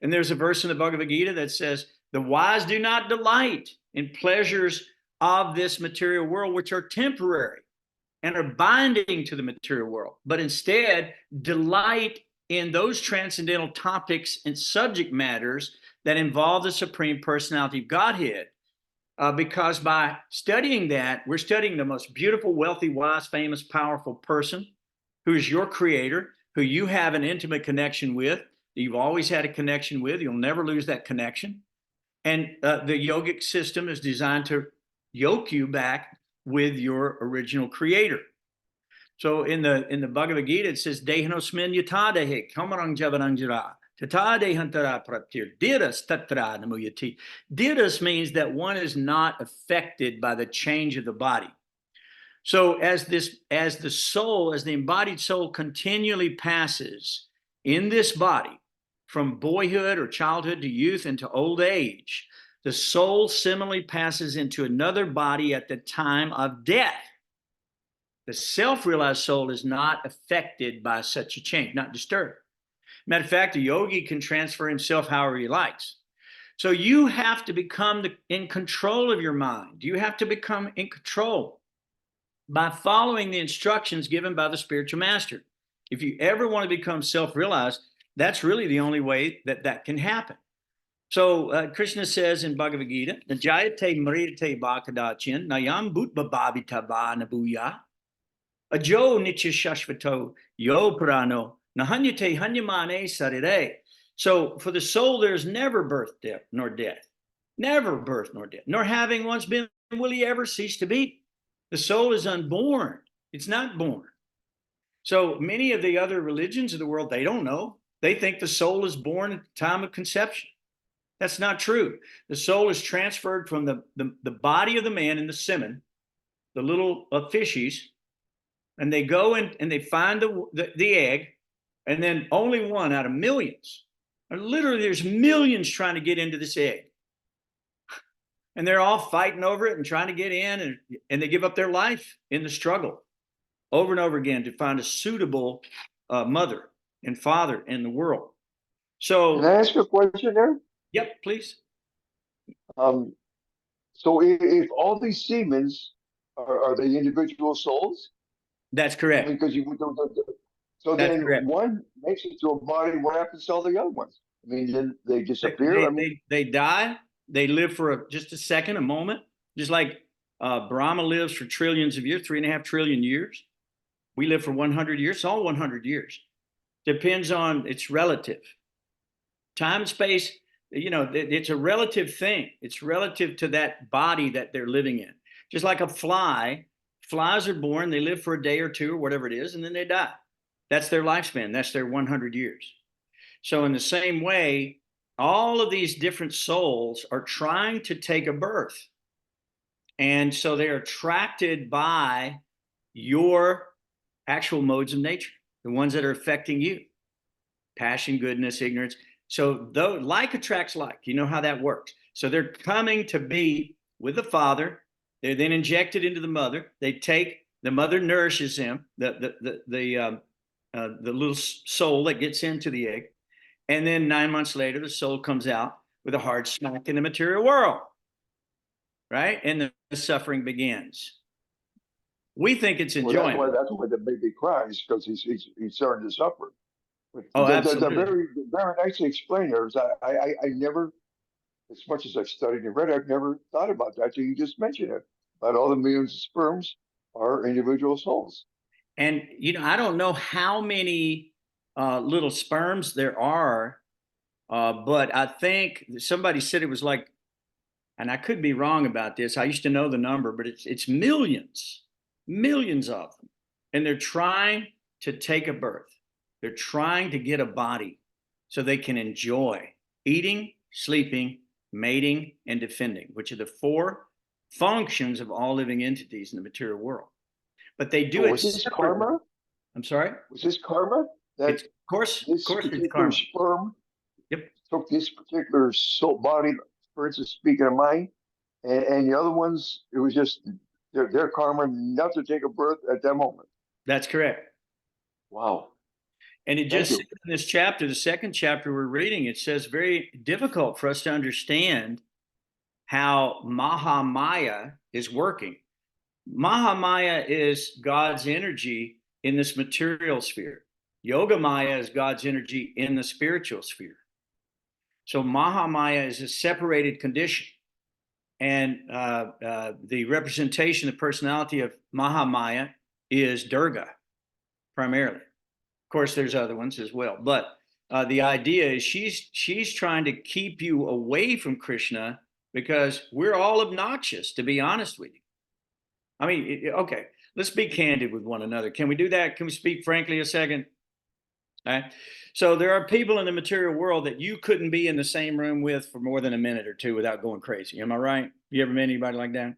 And there's a verse in the Bhagavad Gita that says, the wise do not delight in pleasures of this material world, which are temporary and are binding to the material world, but instead delight in those transcendental topics and subject matters that involve the Supreme Personality of Godhead. Because by studying that, we're studying the most beautiful, wealthy, wise, famous, powerful person who is your creator, who you have an intimate connection with, that you've always had a connection with. You'll never lose that connection. And the yogic system is designed to yoke you back with your original creator. So in the Bhagavad Gita, it says, Dehanosmin yatadehe kamarang javarangjara tata dehantara praptir diras tatra namuyati. Diras means that one is not affected by the change of the body. So as the soul, as the embodied soul continually passes in this body, from boyhood or childhood to youth and to old age, the soul similarly passes into another body at the time of death. The self-realized soul is not affected by such a change, not disturbed. Matter of fact, a yogi can transfer himself however he likes. So you have to become in control of your mind. You have to become in control by following the instructions given by the spiritual master. If you ever want to become self-realized, that's really the only way that can happen. So Krishna says in Bhagavad Gita, Najayate Mrite Bhakadachin Nayam Bhutbhabhavita Nabuya Ajo Nitya Shashvato Yo Prano Nahanyate Hanyamane Sarire. So for the soul, there's never birth, death, nor death. Never birth nor death, nor having once been will he ever cease to be. The soul is unborn. It's not born. So many of the other religions of the world, they don't know. They think the soul is born at the time of conception. That's not true. The soul is transferred from the body of the man in the semen, the little fishies, and they go and they find the egg, and then only one out of millions. Literally, there's millions trying to get into this egg. And they're all fighting over it and trying to get in, and they give up their life in the struggle over and over again to find a suitable mother and father in the world. So,
Can I ask a question there?
Yep, please.
So if all these semens are they individual souls?
That's correct.
Because so
That's
then
correct.
one makes it to a body. What happens to all the other ones? I mean, then they disappear.
They die. They live for just a second, a moment, just like Brahma lives for trillions of years, 3.5 trillion years. We live for 100 years. It's all 100 years. Depends on, it's relative. Time and space, it's a relative thing. It's relative to that body that they're living in. Just like a fly, flies are born, they live for a day or two or whatever it is, and then they die. That's their lifespan. That's their 100 years. So in the same way, all of these different souls are trying to take a birth. And so they're attracted by your actual modes of nature. the ones that are affecting you. Passion, goodness, ignorance. So though like attracts like, you know how that works. So they're coming to be with the father. They're then injected into the mother. They take, the mother nourishes them, the little soul that gets into the egg. And then 9 months later, the soul comes out with a hard smack in the material world, right? And the suffering begins. We think it's enjoyment.
Well, that's why the baby cries, because he's starting to suffer. But
Oh,
that's
absolutely.
very nicely explained there. I never, as much as I've studied and read, I've never thought about that till you just mentioned it. About all the millions of sperms are individual souls.
And, you know, I don't know how many little sperms there are, but I think somebody said it was like, and I could be wrong about this. I used to know the number, but it's millions of them. And they're trying to take a birth. They're trying to get a body so they can enjoy eating, sleeping, mating, and defending, which are the 4 functions of all living entities in the material world. But they do it.
Was this karma?
I'm sorry?
Was this karma? That
Of course,
this
it's
particular
karma.
sperm
Yep.
took this particular soul body, for instance, speaking of mine, and the other ones, it was just their karma not to take a birth at that moment.
That's correct.
Wow.
And it just says in this chapter, the second chapter we're reading, it says very difficult for us to understand how Mahamaya is working. Mahamaya is God's energy in this material sphere. Yogamaya is God's energy in the spiritual sphere. So Mahamaya is a separated condition. And the representation, the personality of Mahamaya is Durga, primarily. Of course, there's other ones as well. But the idea is she's trying to keep you away from Krishna because we're all obnoxious, to be honest with you. I mean, okay, let's be candid with one another. Can we do that? Can we speak frankly a second? All right. So there are people in the material world that you couldn't be in the same room with for more than a minute or two without going crazy. Am I right? You ever met anybody like that?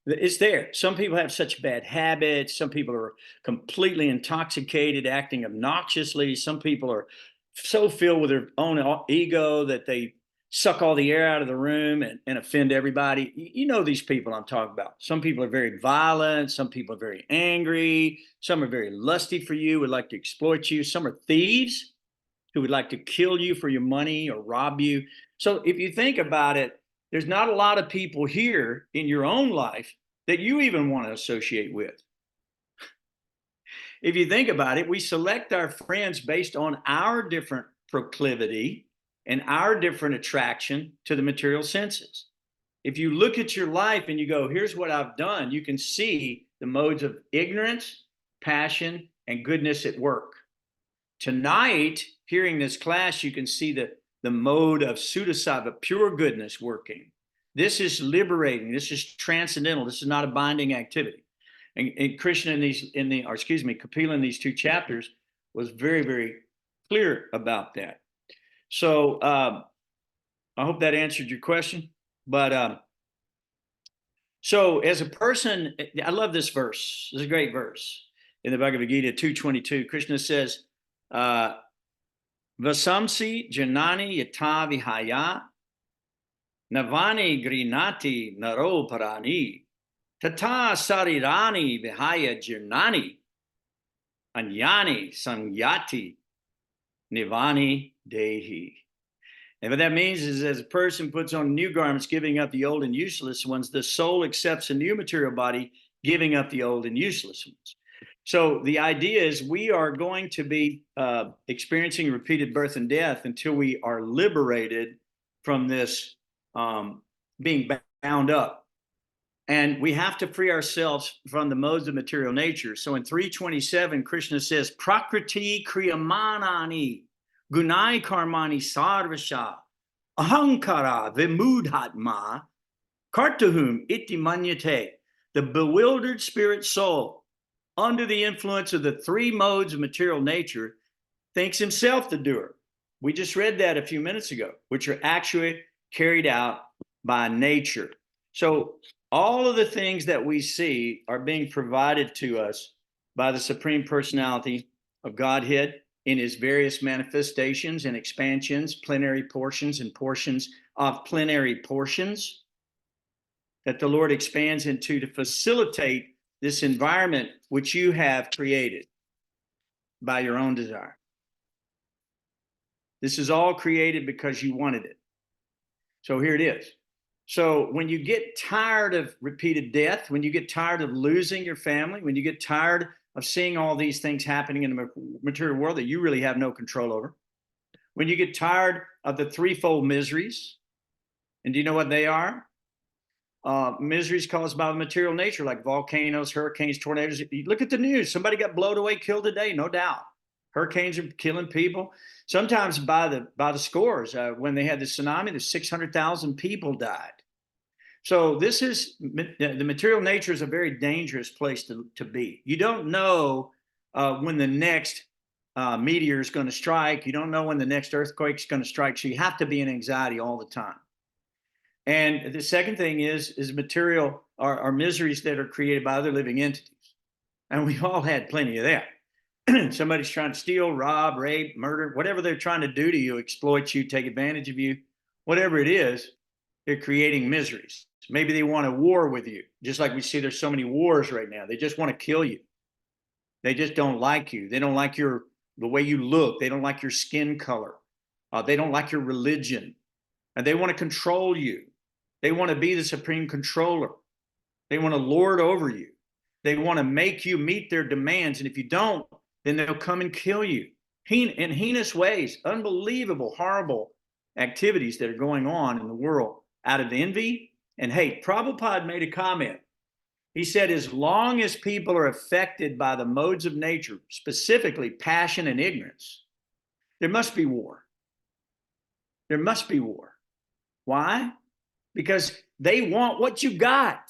It's there. Some people have such bad habits. Some people are completely intoxicated, acting obnoxiously. Some people are so filled with their own ego that they suck all the air out of the room and offend everybody. You know these people I'm talking about. Some people are very violent. Some people are very angry. Some are very lusty for you, would like to exploit you. Some are thieves who would like to kill you for your money or rob you. So if you think about it, there's not a lot of people here in your own life that you even want to associate with. If you think about it, we select our friends based on our different proclivity and our different attraction to the material senses. If you look at your life and you go, here's what I've done, you can see the modes of ignorance, passion, and goodness at work. Tonight, hearing this class, you can see the mode of Sudasattva, pure goodness working. This is liberating. This is transcendental. This is not a binding activity. And Krishna Kapila in these 2 chapters was very, very clear about that. So I hope that answered your question. But so as a person, I love this verse. This is a great verse in the Bhagavad Gita 2:22. Krishna says, Vasamsi janani yata vihaya navani grinati naro parani tata sarirani vihaya jirnani anyani sangyati nivani dehi. And what that means is as a person puts on new garments, giving up the old and useless ones, the soul accepts a new material body, giving up the old and useless ones. So the idea is we are going to be experiencing repeated birth and death until we are liberated from this being bound up. And we have to free ourselves from the modes of material nature. So in 3:27, Krishna says, Prakriti kriyamanani gunai karmani sarvasha ahankara vimudhatma kartahum iti manyate. The bewildered spirit soul, under the influence of the 3 modes of material nature, thinks himself the doer. We just read that a few minutes ago, which are actually carried out by nature. So all of the things that we see are being provided to us by the Supreme Personality of Godhead in his various manifestations and expansions, plenary portions and portions of plenary portions that the Lord expands into to facilitate this environment which you have created by your own desire. This is all created because you wanted it. So here it is. So when you get tired of repeated death, when you get tired of losing your family, when you get tired of seeing all these things happening in the material world that you really have no control over, when you get tired of the threefold miseries, and do you know what they are? Miseries caused by the material nature, like volcanoes, hurricanes, tornadoes. You look at the news, somebody got blown away, killed today, no doubt. Hurricanes are killing people, sometimes by the scores. When they had the tsunami, the 600,000 people died. So this is, the material nature is a very dangerous place to be. You don't know when the next meteor is going to strike. You don't know when the next earthquake is going to strike. So you have to be in anxiety all the time. And the second thing is material are miseries that are created by other living entities. And we've all had plenty of that. Somebody's trying to steal, rob, rape, murder, whatever they're trying to do to you, exploit you, take advantage of you, whatever it is, they're creating miseries. Maybe they want a war with you, just like we see there's so many wars right now. They just want to kill you. They just don't like you. They don't like the way you look. They don't like your skin color. They don't like your religion. And they want to control you. They want to be the supreme controller. They want to lord over you. They want to make you meet their demands. And if you don't, then they'll come and kill you in heinous ways, unbelievable, horrible activities that are going on in the world out of envy and hate. Prabhupada made a comment. He said, as long as people are affected by the modes of nature, specifically passion and ignorance, there must be war. There must be war. Why? Because they want what you got.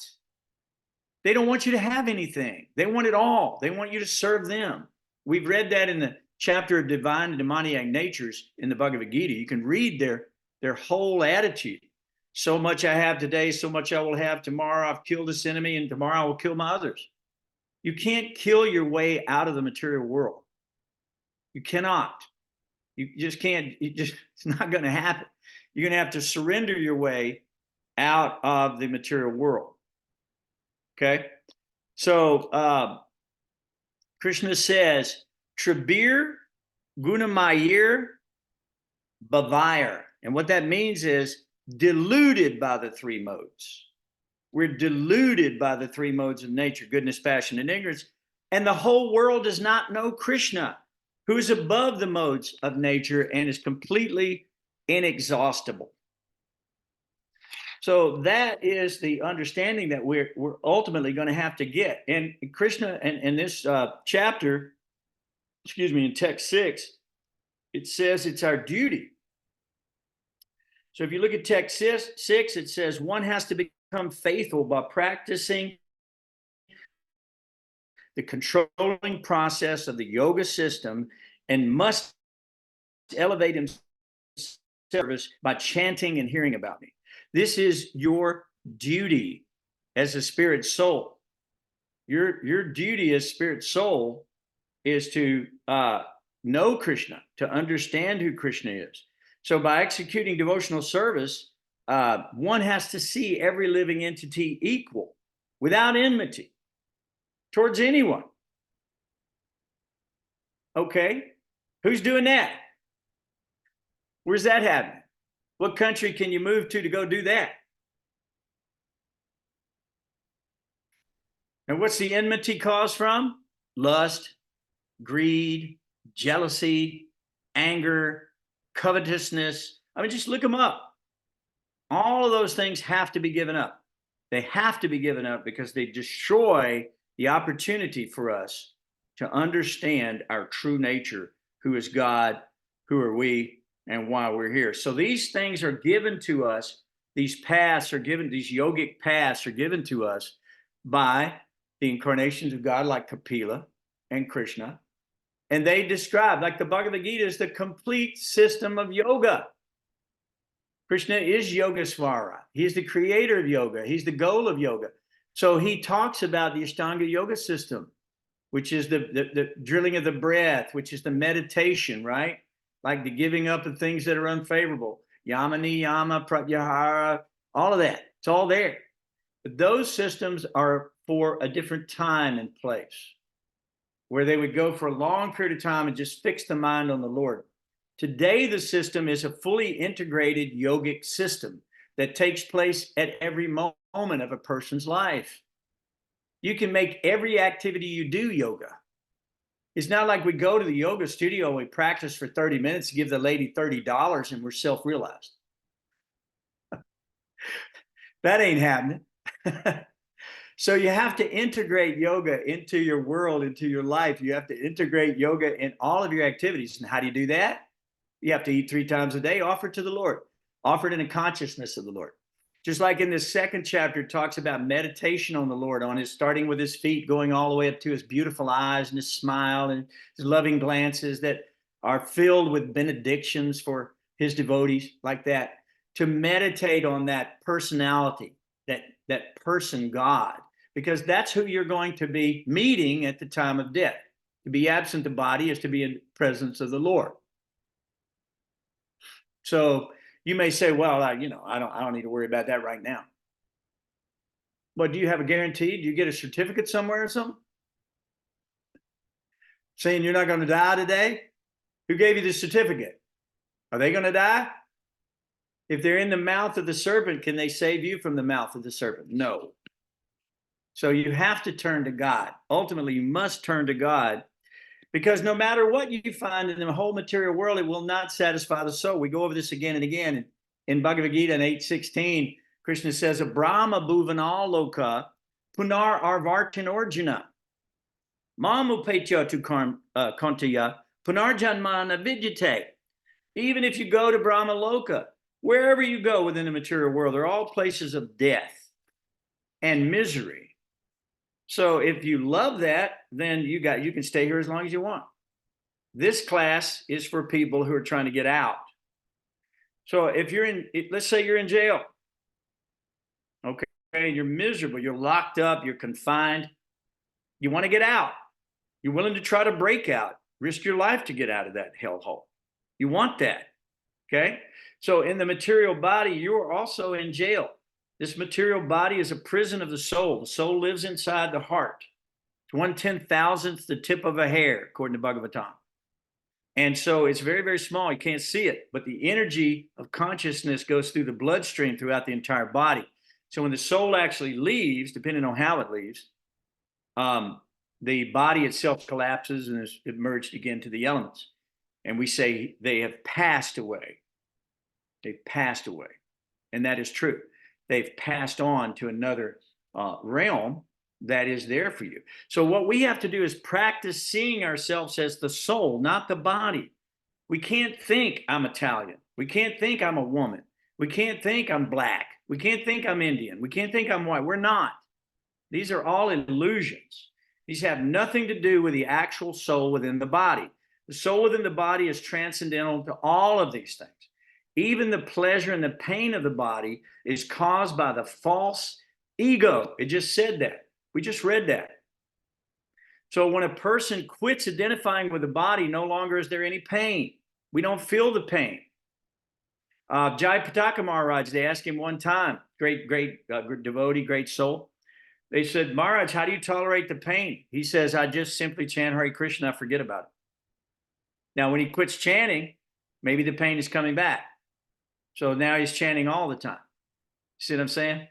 They don't want you to have anything. They want it all. They want you to serve them. We've read that in the chapter of divine and demoniac natures in the Bhagavad Gita. You can read their whole attitude. So much I have today, so much I will have tomorrow. I've killed this enemy, and tomorrow I will kill my others. You can't kill your way out of the material world. You cannot. You just can't. It's not going to happen. You're going to have to surrender your way out of the material world. Okay? So Krishna says, Tribir Gunamayir Bhavayar. And what that means is deluded by the three modes. We're deluded by the three modes of nature, goodness, passion, and ignorance. And the whole world does not know Krishna, who is above the modes of nature and is completely inexhaustible. So that is the understanding that we're ultimately going to have to get. And Krishna, in this chapter, in text 6, it says it's our duty. So if you look at text 6, it says one has to become faithful by practicing the controlling process of the yoga system and must elevate himself by chanting and hearing about me. This is your duty as a spirit soul. Your duty as spirit soul is to know Krishna, to understand who Krishna is. So by executing devotional service, one has to see every living entity equal, without enmity, towards anyone. Okay? Who's doing that? Where's that happening? What country can you move to go do that? And what's the enmity caused from? Lust, greed, jealousy, anger, covetousness. I mean, just look them up. All of those things have to be given up. They have to be given up because they destroy the opportunity for us to understand our true nature, who is God, who are we, and why we're here. So these things are given to us. These paths are given, these yogic paths are given to us by the incarnations of God like Kapila and Krishna. And they describe, like the Bhagavad Gita is the complete system of yoga. Krishna is Yogasvara. He's the creator of yoga. He's the goal of yoga. So he talks about the Ashtanga yoga system. which is the drilling of the breath, which is the meditation, right? Like the giving up of things that are unfavorable. Yama, niyama, pratyahara, all of that. It's all there. But those systems are for a different time and place, where they would go for a long period of time and just fix the mind on the Lord. Today, the system is a fully integrated yogic system that takes place at every moment of a person's life. You can make every activity you do yoga. It's not like we go to the yoga studio and we practice for 30 minutes, give the lady $30 and we're self-realized. That ain't happening. So you have to integrate yoga into your world, into your life. You have to integrate yoga in all of your activities. And how do you do that? You have to eat 3 times a day, offer it to the Lord, offer it in the consciousness of the Lord. Just like in this second chapter, it talks about meditation on the Lord, on his starting with his feet, going all the way up to his beautiful eyes and his smile and his loving glances that are filled with benedictions for his devotees, like that. To meditate on that personality, that person God, because that's who you're going to be meeting at the time of death. To be absent the body is to be in the presence of the Lord. So you may say, well, I don't need to worry about that right now. But do you have a guarantee? Do you get a certificate somewhere or something? Saying you're not going to die today? Who gave you the certificate? Are they going to die? If they're in the mouth of the serpent, can they save you from the mouth of the serpent? No. So you have to turn to God. Ultimately, you must turn to God, because no matter what you find in the whole material world, it will not satisfy the soul. We go over this again and again. In Bhagavad Gita in 8:16, Krishna says, Brahma bhuvanal loka punar arvartin orjuna mamupetya tu kantaya punarjanmana vidyate. Even if you go to Brahma loka, wherever you go within the material world, they're all places of death and misery. So if you love that, then you can stay here as long as you want. This class is for people who are trying to get out. So if let's say you're in jail. Okay, you're miserable, you're locked up, you're confined. You want to get out. You're willing to try to break out, risk your life to get out of that hellhole. You want that. Okay? So in the material body, you're also in jail. This material body is a prison of the soul. The soul lives inside the heart. It's 1/10,000th the tip of a hair, according to Bhagavatam. And so it's very, very small. You can't see it, but the energy of consciousness goes through the bloodstream throughout the entire body. So when the soul actually leaves, depending on how it leaves, the body itself collapses and is merged again to the elements. And we say they have passed away. They've passed away. And that is true. They've passed on to another realm that is there for you. So what we have to do is practice seeing ourselves as the soul, not the body. We can't think I'm Italian. We can't think I'm a woman. We can't think I'm black. We can't think I'm Indian. We can't think I'm white. We're not. These are all illusions. These have nothing to do with the actual soul within the body. The soul within the body is transcendental to all of these things. Even the pleasure and the pain of the body is caused by the false ego. It just said that. We just read that. So when a person quits identifying with the body, no longer is there any pain. We don't feel the pain. Jayapataka Maharaj, they asked him one time, great devotee, great soul. They said, Maharaj, how do you tolerate the pain? He says, I just simply chant Hare Krishna, I forget about it. Now, when he quits chanting, maybe the pain is coming back. So now he's chanting all the time. See what I'm saying?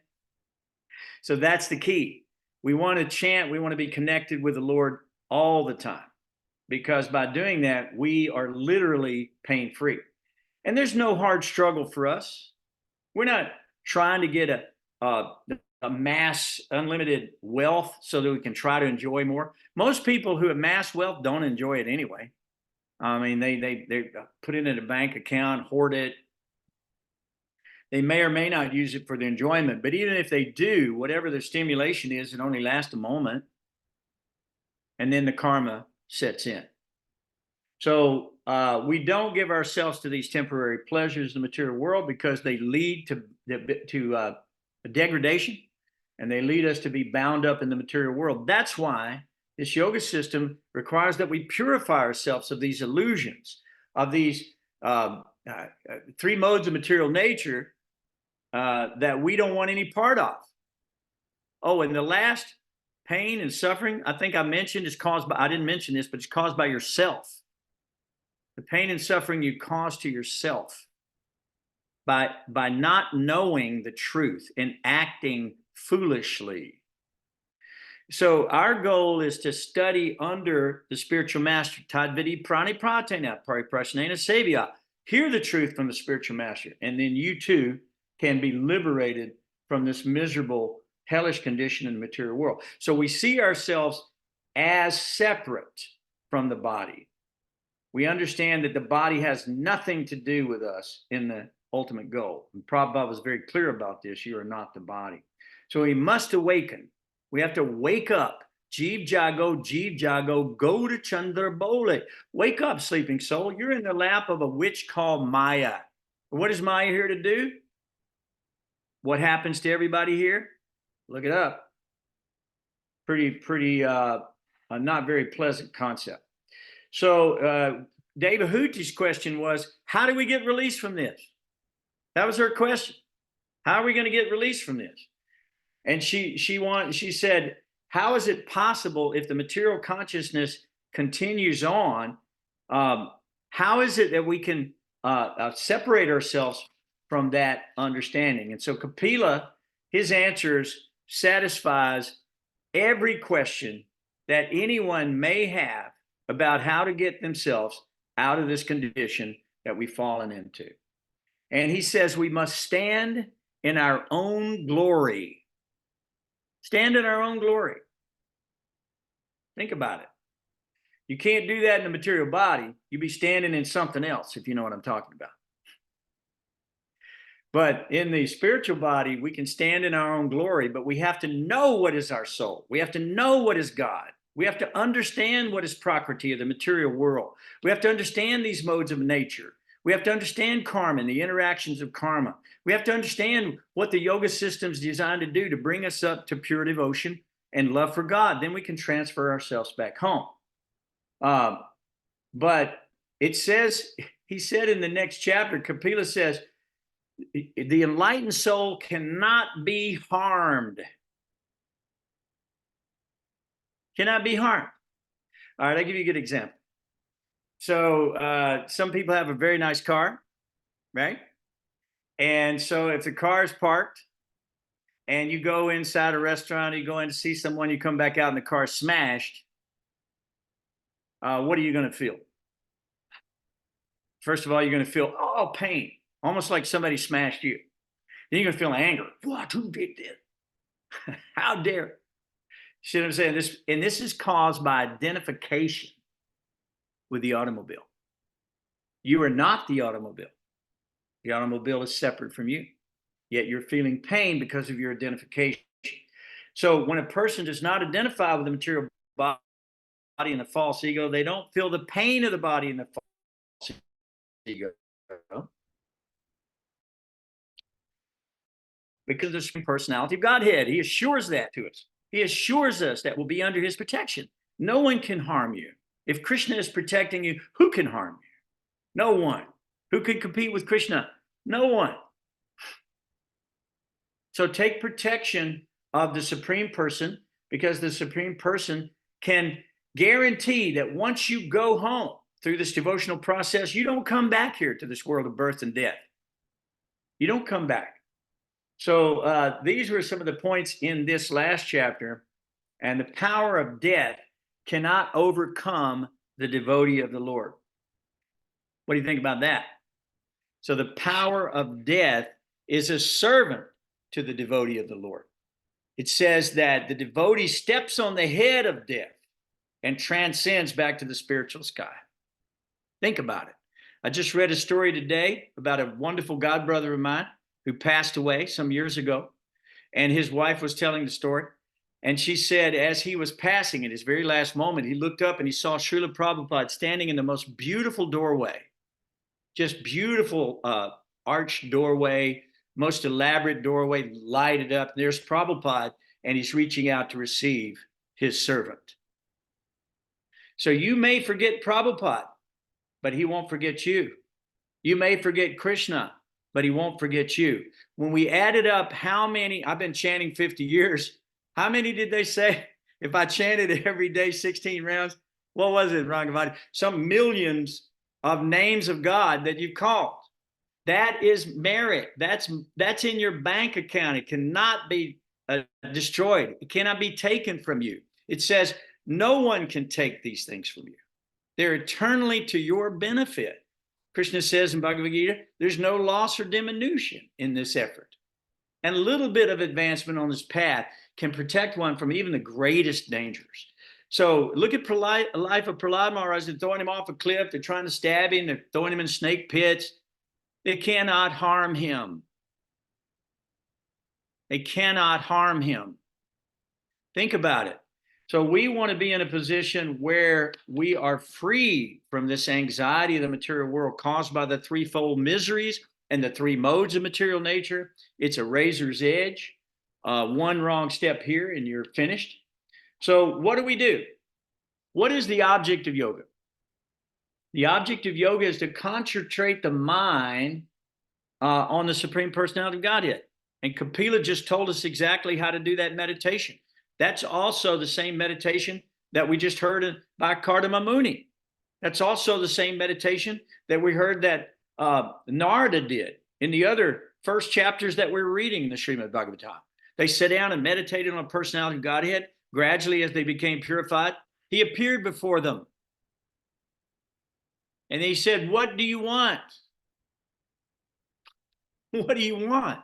So that's the key. We want to chant, we want to be connected with the Lord all the time, because by doing that, we are literally pain-free. And there's no hard struggle for us. We're not trying to get a mass unlimited wealth so that we can try to enjoy more. Most people who amass wealth don't enjoy it anyway. I mean, they put it in a bank account, hoard it. They may or may not use it for their enjoyment, but even if they do, whatever the stimulation is, it only lasts a moment, and then the karma sets in. So we don't give ourselves to these temporary pleasures in the material world, because they lead to degradation, and they lead us to be bound up in the material world. That's why This yoga system requires that we purify ourselves of these illusions, of these three modes of material nature that we don't want any part of. Oh, and the last, pain and suffering, I think I mentioned, is caused by, I didn't mention this, but it's caused by yourself. The pain and suffering you cause to yourself by not knowing the truth and acting foolishly. So our goal is to study under the spiritual master, Tadvidi Prani Pratena, Pariprasnena Sevya. Hear the truth from the spiritual master, and then you too can be liberated from this miserable, hellish condition in the material world. So we see ourselves as separate from the body. We understand that the body has nothing to do with us in the ultimate goal. And Prabhupada was very clear about this. You are not the body. So we must awaken. We have to wake up. Jeev Jago, go to Chandra Bole. Wake up, sleeping soul. You're in the lap of a witch called Maya. What is Maya here to do? What happens to everybody here? Look it up. Pretty not very pleasant concept. So Deva Huti's question was, how do we get released from this? That was her question. How are we going to get released from this? And she said, how is it possible if the material consciousness continues on? How is it that we can separate ourselves from that understanding? And so Kapila, his answers satisfies every question that anyone may have about how to get themselves out of this condition that we've fallen into. And he says we must stand in our own glory. Stand in our own glory. Think about it. You can't do that in the material body. You'd be standing in something else, if you know what I'm talking about. But in the spiritual body, we can stand in our own glory, but we have to know what is our soul. We have to know what is God. We have to understand what is Prakriti, of the material world. We have to understand these modes of nature. We have to understand karma and the interactions of karma. We have to understand what the yoga system is designed to do to bring us up to pure devotion and love for God. Then we can transfer ourselves back home. But it says, he said in the next chapter, Kapila says, the enlightened soul cannot be harmed. Cannot be harmed. All right, I'll give you a good example. So some people have a very nice car, right? And so if the car is parked and you go inside a restaurant, you go in to see someone, you come back out and the car is smashed, what are you going to feel? First of all, you're going to feel, oh, pain, almost like somebody smashed you. Then you're going to feel anger. What? Who did this? How dare? See what I'm saying? This is caused by identification with the automobile. You are not the automobile. The automobile is separate from you, yet you're feeling pain because of your identification. So when a person does not identify with the material body and the false ego, they don't feel the pain of the body and the false ego. Because of the Supreme Personality of Godhead, he assures that to us. He assures us that we'll be under his protection. No one can harm you. If Krishna is protecting you, who can harm you? No one. Who could compete with Krishna? No one. So take protection of the Supreme Person, because the Supreme Person can guarantee that once you go home through this devotional process, you don't come back here to this world of birth and death. You don't come back. So these were some of the points in this last chapter. And the power of death cannot overcome the devotee of the Lord. What do you think about that? So the power of death is a servant to the devotee of the Lord. It says that the devotee steps on the head of death and transcends back to the spiritual sky. Think about it. I just read a story today about a wonderful godbrother of mine who passed away some years ago. And his wife was telling the story. And she said, as he was passing at his very last moment, he looked up and he saw Srila Prabhupada standing in the most beautiful doorway. Just beautiful arched doorway, most elaborate doorway, lighted up. There's Prabhupada, and he's reaching out to receive his servant. So you may forget Prabhupada, but he won't forget you. You may forget Krishna, but he won't forget you. When we added up how many, I've been chanting 50 years. How many did they say? If I chanted every day 16 rounds, what was it, Rangavati? Some millions of names of God that you've called. That is merit. That's in your bank account. It cannot be destroyed. It cannot be taken from you. It says no one can take these things from you. They're eternally to your benefit. Krishna says in Bhagavad Gita, there's no loss or diminution in this effort. And a little bit of advancement on this path can protect one from even the greatest dangers. So look at the life of Prahlad Maharaj. They're throwing him off a cliff. They're trying to stab him. They're throwing him in snake pits. They cannot harm him. They cannot harm him. Think about it. So we want to be in a position where we are free from this anxiety of the material world caused by the threefold miseries and the three modes of material nature. It's a razor's edge. One wrong step here and you're finished. So what do? What is the object of yoga? The object of yoga is to concentrate the mind on the Supreme Personality of Godhead. And Kapila just told us exactly how to do that meditation. That's also the same meditation that we just heard by Kardama Muni. That's also the same meditation that we heard that Narada did in the other first chapters that we're reading in the Srimad Bhagavatam. They sat down and meditated on the personality of Godhead. Gradually, as they became purified, he appeared before them. And he said, what do you want? What do you want?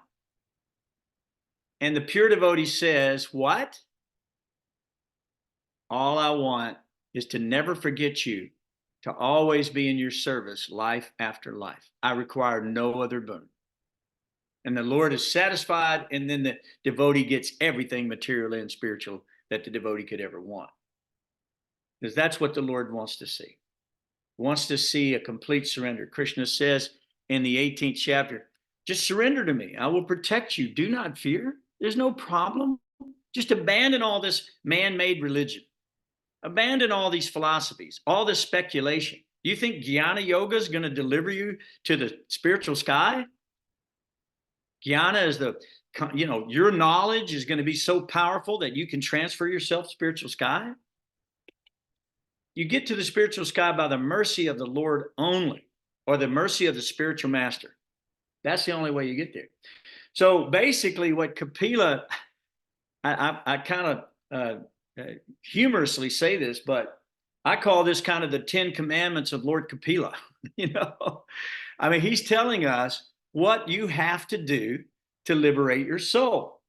And the pure devotee says, what? All I want is to never forget you, to always be in your service, life after life. I require no other boon. And the Lord is satisfied, and then the devotee gets everything material and spiritual that the devotee could ever want. Because that's what the Lord wants to see. He wants to see a complete surrender. Krishna says in the 18th chapter, just surrender to me. I will protect you. Do not fear. There's no problem. Just abandon all this man-made religion. Abandon all these philosophies, all this speculation. You think Jnana Yoga is going to deliver you to the spiritual sky? Jnana is your knowledge is going to be so powerful that you can transfer yourself to spiritual sky? You get to the spiritual sky by the mercy of the Lord only, or the mercy of the spiritual master. That's the only way you get there. So basically what Kapila, I kind of humorously say this, but I call this kind of the 10 commandments of Lord Kapila. I mean, he's telling us what you have to do to liberate your soul.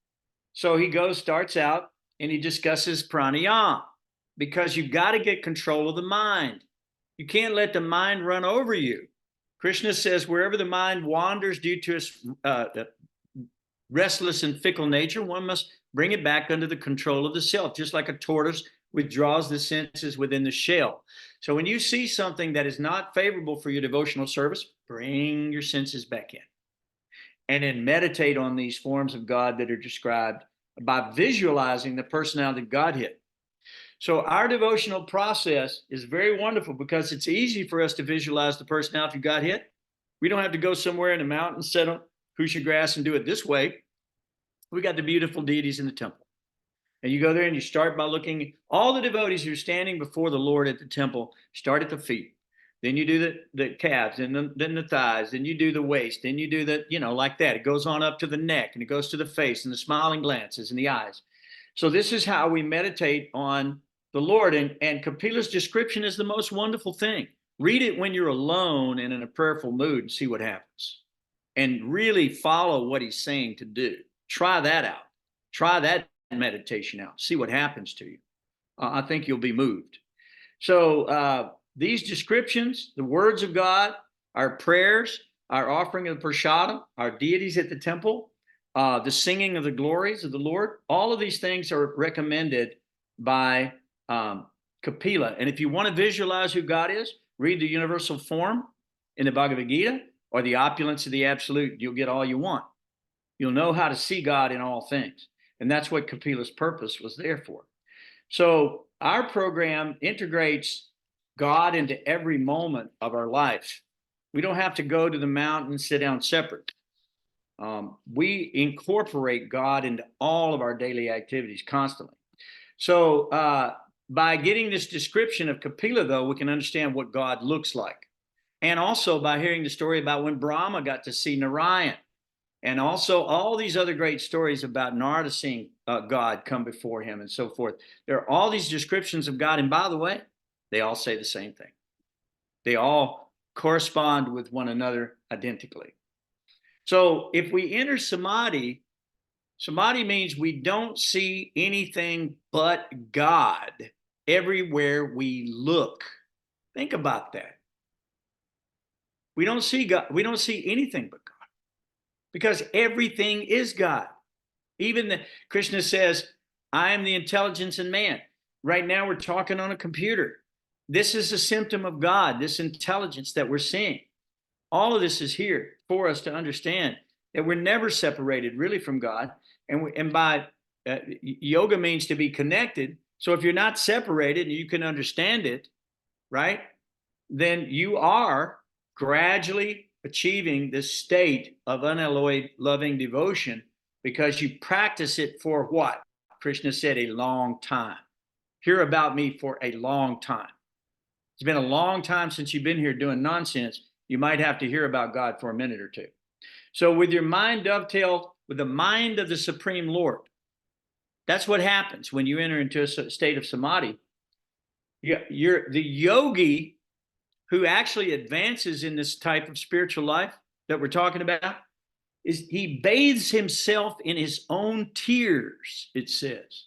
So he starts out and he discusses pranayama, because you've got to get control of the mind. You can't let the mind run over you. Krishna says wherever the mind wanders due to its restless and fickle nature, one must bring it back under the control of the self, just like a tortoise withdraws the senses within the shell. So when you see something that is not favorable for your devotional service, bring your senses back in. And then meditate on these forms of God that are described by visualizing the personality of Godhead. So our devotional process is very wonderful because it's easy for us to visualize the personality of Godhead. We don't have to go somewhere in the mountain, sit on Kusha grass and do it this way. We got the beautiful deities in the temple. And you go there and you start by looking, all the devotees who are standing before the Lord at the temple, start at the feet. Then you do the calves, and then the thighs, then you do the waist, then you do the, like that. It goes on up to the neck, and it goes to the face, and the smiling glances, and the eyes. So this is how we meditate on the Lord. And Kapila's description is the most wonderful thing. Read it when you're alone and in a prayerful mood and see what happens. And really follow what he's saying to do. Try that out. Try that meditation out. See what happens to you. I think you'll be moved. So these descriptions, the words of God, our prayers, our offering of the prasadam, our deities at the temple, the singing of the glories of the Lord, all of these things are recommended by Kapila. And if you want to visualize who God is, read the universal form in the Bhagavad Gita or the opulence of the absolute. You'll get all you want. You'll know how to see God in all things. And that's what Kapila's purpose was there for. So our program integrates God into every moment of our life. We don't have to go to the mountain and sit down separate. We incorporate God into all of our daily activities constantly. So by getting this description of Kapila, though, we can understand what God looks like. And also by hearing the story about when Brahma got to see Narayan. And also all these other great stories about Narada seeing God come before him and so forth. There are all these descriptions of God. And by the way, they all say the same thing. They all correspond with one another identically. So if we enter samadhi, samadhi means we don't see anything but God everywhere we look. Think about that. We don't see God. We don't see anything but God because everything is God. Even Krishna says, I am the intelligence in man. Right now we're talking on a computer. This is a symptom of God, this intelligence that we're seeing. All of this is here for us to understand that we're never separated really from God. And by yoga means to be connected. So if you're not separated and you can understand it, right, then you are gradually achieving this state of unalloyed loving devotion because you practice it for what? Krishna said, a long time. Hear about me for a long time. It's been a long time since you've been here doing nonsense. You might have to hear about God for a minute or two. So with your mind dovetailed with the mind of the Supreme Lord, that's what happens when you enter into a state of samadhi. You're the yogi who actually advances in this type of spiritual life that we're talking about, is he bathes himself in his own tears, it says,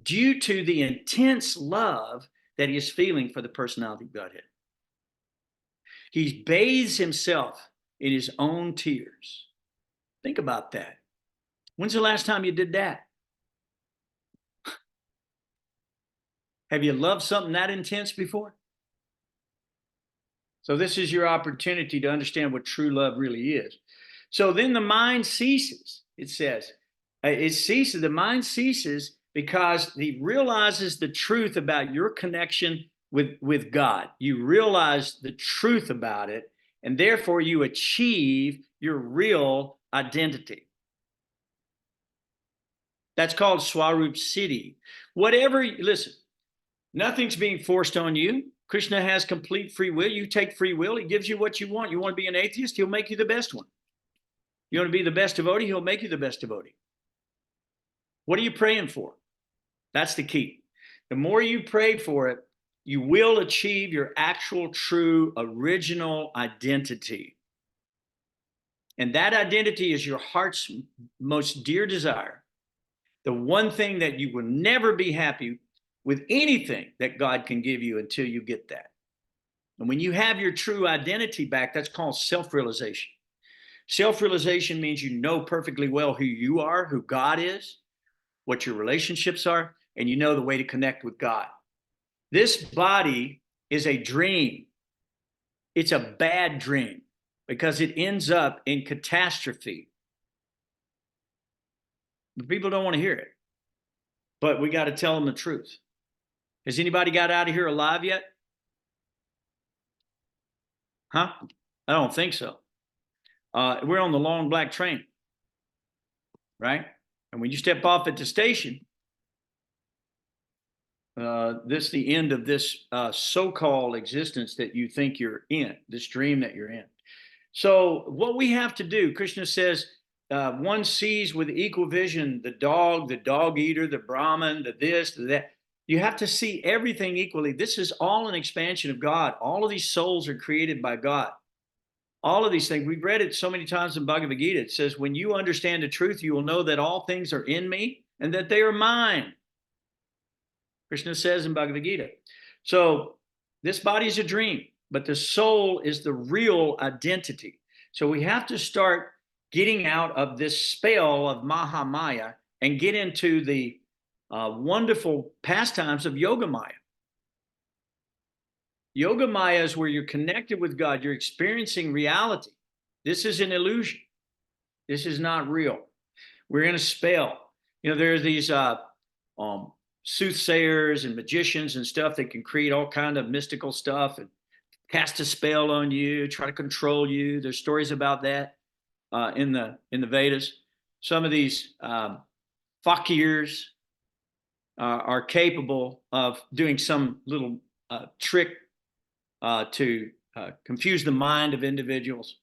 due to the intense love that he is feeling for the personality of Godhead. He bathes himself in his own tears. Think about that. When's the last time you did that? Have you loved something that intense before? So this is your opportunity to understand what true love really is. So then the mind ceases, it says. The mind ceases because he realizes the truth about your connection with God. You realize the truth about it, and therefore you achieve your real identity. That's called Swarup Siddhi. Listen, nothing's being forced on you. Krishna has complete free will. You take free will. He gives you what you want. You want to be an atheist? He'll make you the best one. You want to be the best devotee? He'll make you the best devotee. What are you praying for? That's the key. The more you pray for it, you will achieve your actual, true, original identity. And that identity is your heart's most dear desire. The one thing that you will never be happy with anything that God can give you until you get that. And when you have your true identity back, that's called self-realization. Self-realization means you know perfectly well who you are, who God is, what your relationships are, and you know the way to connect with God. This body is a dream. It's a bad dream because it ends up in catastrophe. But people don't want to hear it. But we got to tell them the truth. Has anybody got out of here alive yet? Huh? I don't think so. We're on the long black train, right? And when you step off at the station, this is the end of this so-called existence that you think you're in, this dream that you're in. So what we have to do, Krishna says, one sees with equal vision the dog eater, the Brahman, the this, the that. You have to see everything equally. This is all an expansion of God. All of these souls are created by God. All of these things, we've read it so many times in Bhagavad Gita. It says, when you understand the truth, you will know that all things are in me and that they are mine. Krishna says in Bhagavad Gita. So this body is a dream, but the soul is the real identity. So we have to start getting out of this spell of Mahamaya and get into the wonderful pastimes of Yoga Maya. Yoga Maya is where you're connected with God. You're experiencing reality. This is an illusion. This is not real. We're in a spell. You know, there are these soothsayers and magicians and stuff that can create all kind of mystical stuff and cast a spell on you, try to control you. There's stories about that in the Vedas. Some of these fakirs are capable of doing some little trick to confuse the mind of individuals,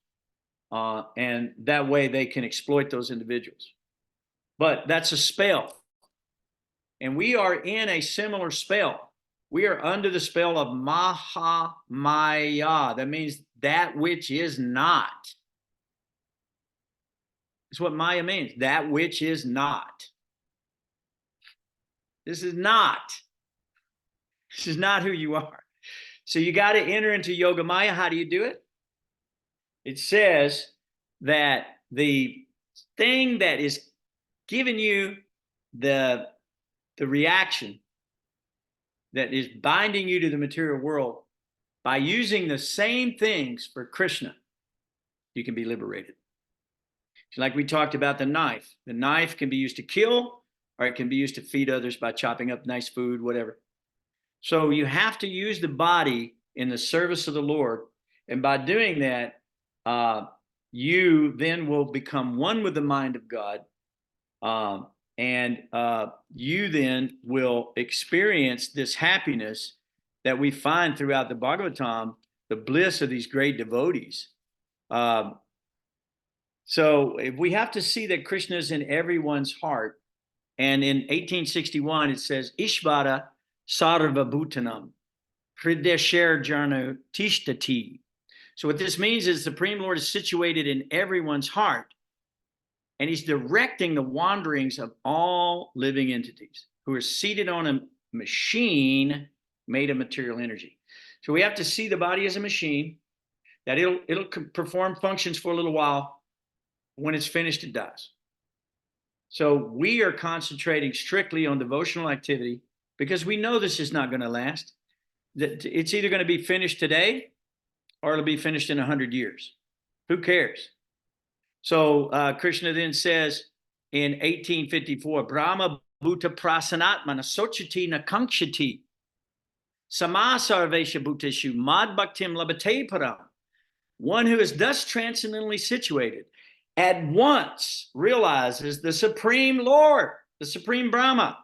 and that way they can exploit those individuals. But that's a spell, and we are in a similar spell. We are under the spell of Maha Maya. That means that which is not. That's what Maya means. That which is not. This is not. This is not who you are. So you got to enter into Yoga Maya. How do you do it? It says that the thing that is giving you the reaction that is binding you to the material world, by using the same things for Krishna, you can be liberated. Like we talked about the knife. The knife can be used to kill, or it can be used to feed others by chopping up nice food, whatever. So you have to use the body in the service of the Lord. And by doing that, you then will become one with the mind of God. And you then will experience this happiness that we find throughout the Bhagavatam, the bliss of these great devotees. So if we have to see that Krishna is in everyone's heart, and in 1861 it says, Ishvara Sarva Bhutanam Hridesher Janu Tishtati. So what this means is the Supreme Lord is situated in everyone's heart, and he's directing the wanderings of all living entities who are seated on a machine made of material energy. So we have to see the body as a machine, that it'll perform functions for a little while. When it's finished, it dies. So we are concentrating strictly on devotional activity because we know this is not going to last. It's either going to be finished today or it'll be finished in 100 years. Who cares? So Krishna then says in 1854, Brahma Bhuta Prasanatmana Sochati Nakankshati Samasarvesha Bhuteshu Mad Bhaktim Labate Param. One who is thus transcendently situated at once realizes the Supreme Lord, the Supreme Brahma,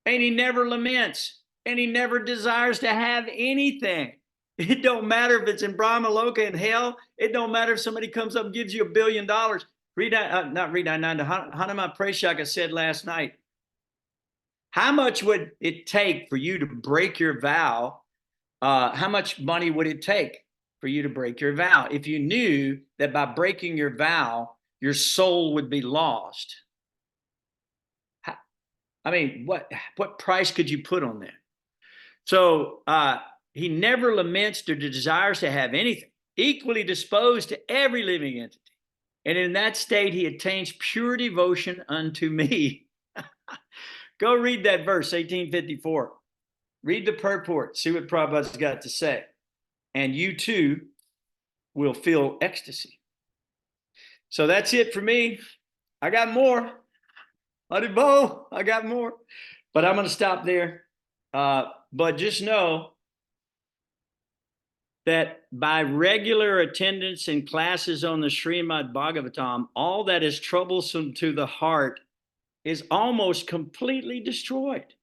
and he never laments, and he never desires to have anything. It don't matter if it's in Brahma Loka in hell. It don't matter if somebody comes up and gives you $1 billion. Hanuman Prashaka said last night, how much would it take for you to break your vow? How much money would it take for you to break your vow if you knew that by breaking your vow, your soul would be lost? I mean, what price could you put on that? So he never laments or desires to have anything, equally disposed to every living entity. And in that state, he attains pure devotion unto me. Go read that verse, 1854. Read the purport, see what Prabhupada's got to say. And you too will feel ecstasy. So that's it for me. I got more. Haribo, I got more. But I'm going to stop there. But just know that by regular attendance in classes on the Srimad Bhagavatam, all that is troublesome to the heart is almost completely destroyed.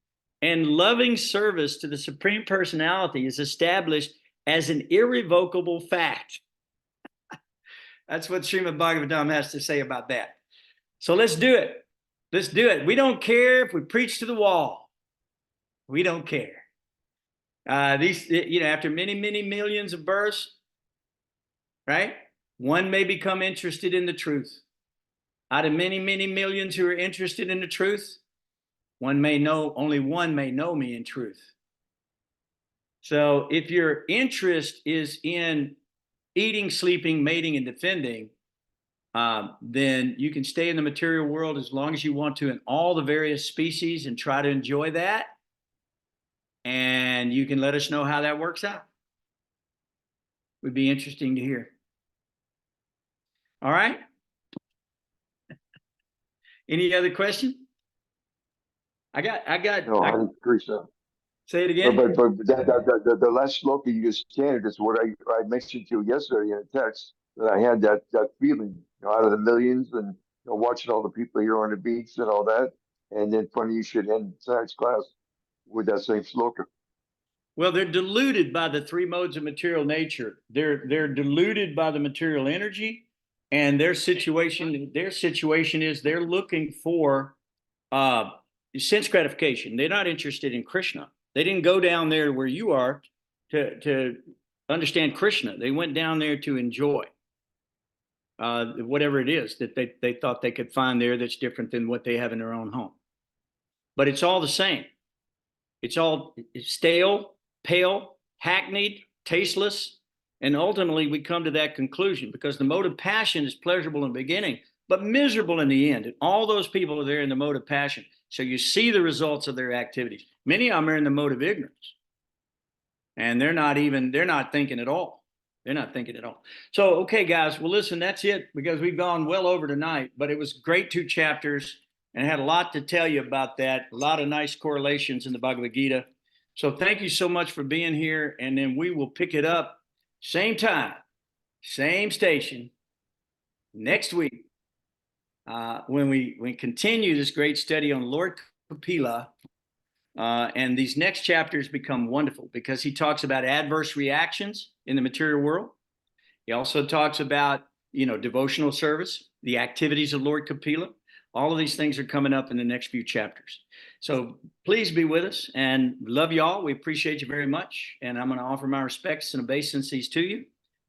And loving service to the Supreme Personality is established as an irrevocable fact. That's what Srimad Bhagavatam has to say about that. So let's do it. Let's do it. We don't care if we preach to the wall. We don't care. After many, many millions of births, right? One may become interested in the truth. Out of many, many millions who are interested in the truth, only one may know me in truth. So if your interest is in eating, sleeping, mating, and defending, then you can stay in the material world as long as you want to in all the various species and try to enjoy that. And you can let us know how that works out. Would be interesting to hear. All right. Any other question?
No, Hare Krishna.
Say it again.
But the last sloka you just chanted is what I mentioned to you yesterday in a text, that I had that feeling, out of the millions, and watching all the people here on the beach and all that, and then funny you should end tonight's class with that same sloka.
Well, they're deluded by the three modes of material nature. They're deluded by the material energy, and their situation is they're looking for sense gratification. They're not interested in Krishna. They didn't go down there where you are to understand Krishna. They went down there to enjoy whatever it is that they thought they could find there that's different than what they have in their own home. But it's all the same. It's all stale, pale, hackneyed, tasteless, and ultimately we come to that conclusion because the mode of passion is pleasurable in the beginning, but miserable in the end. And all those people are there in the mode of passion. So you see the results of their activities. Many of them are in the mode of ignorance. And they're not thinking at all. They're not thinking at all. So, okay, guys, well, listen, that's it because we've gone well over tonight, but it was great 2 chapters and I had a lot to tell you about that. A lot of nice correlations in the Bhagavad Gita. So thank you so much for being here. And then we will pick it up same time, same station next week when we continue this great study on Lord Kapila. And these next chapters become wonderful because he talks about adverse reactions in the material world. He also talks about, devotional service, the activities of Lord Kapila. All of these things are coming up in the next few chapters. So please be with us and love you all. We appreciate you very much. And I'm going to offer my respects and obeisances to you.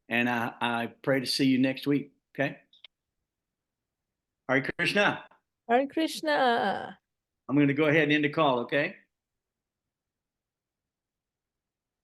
And I pray to see you next week. Okay. Hare Krishna.
Hare Krishna.
I'm going to go ahead and end the call. Okay.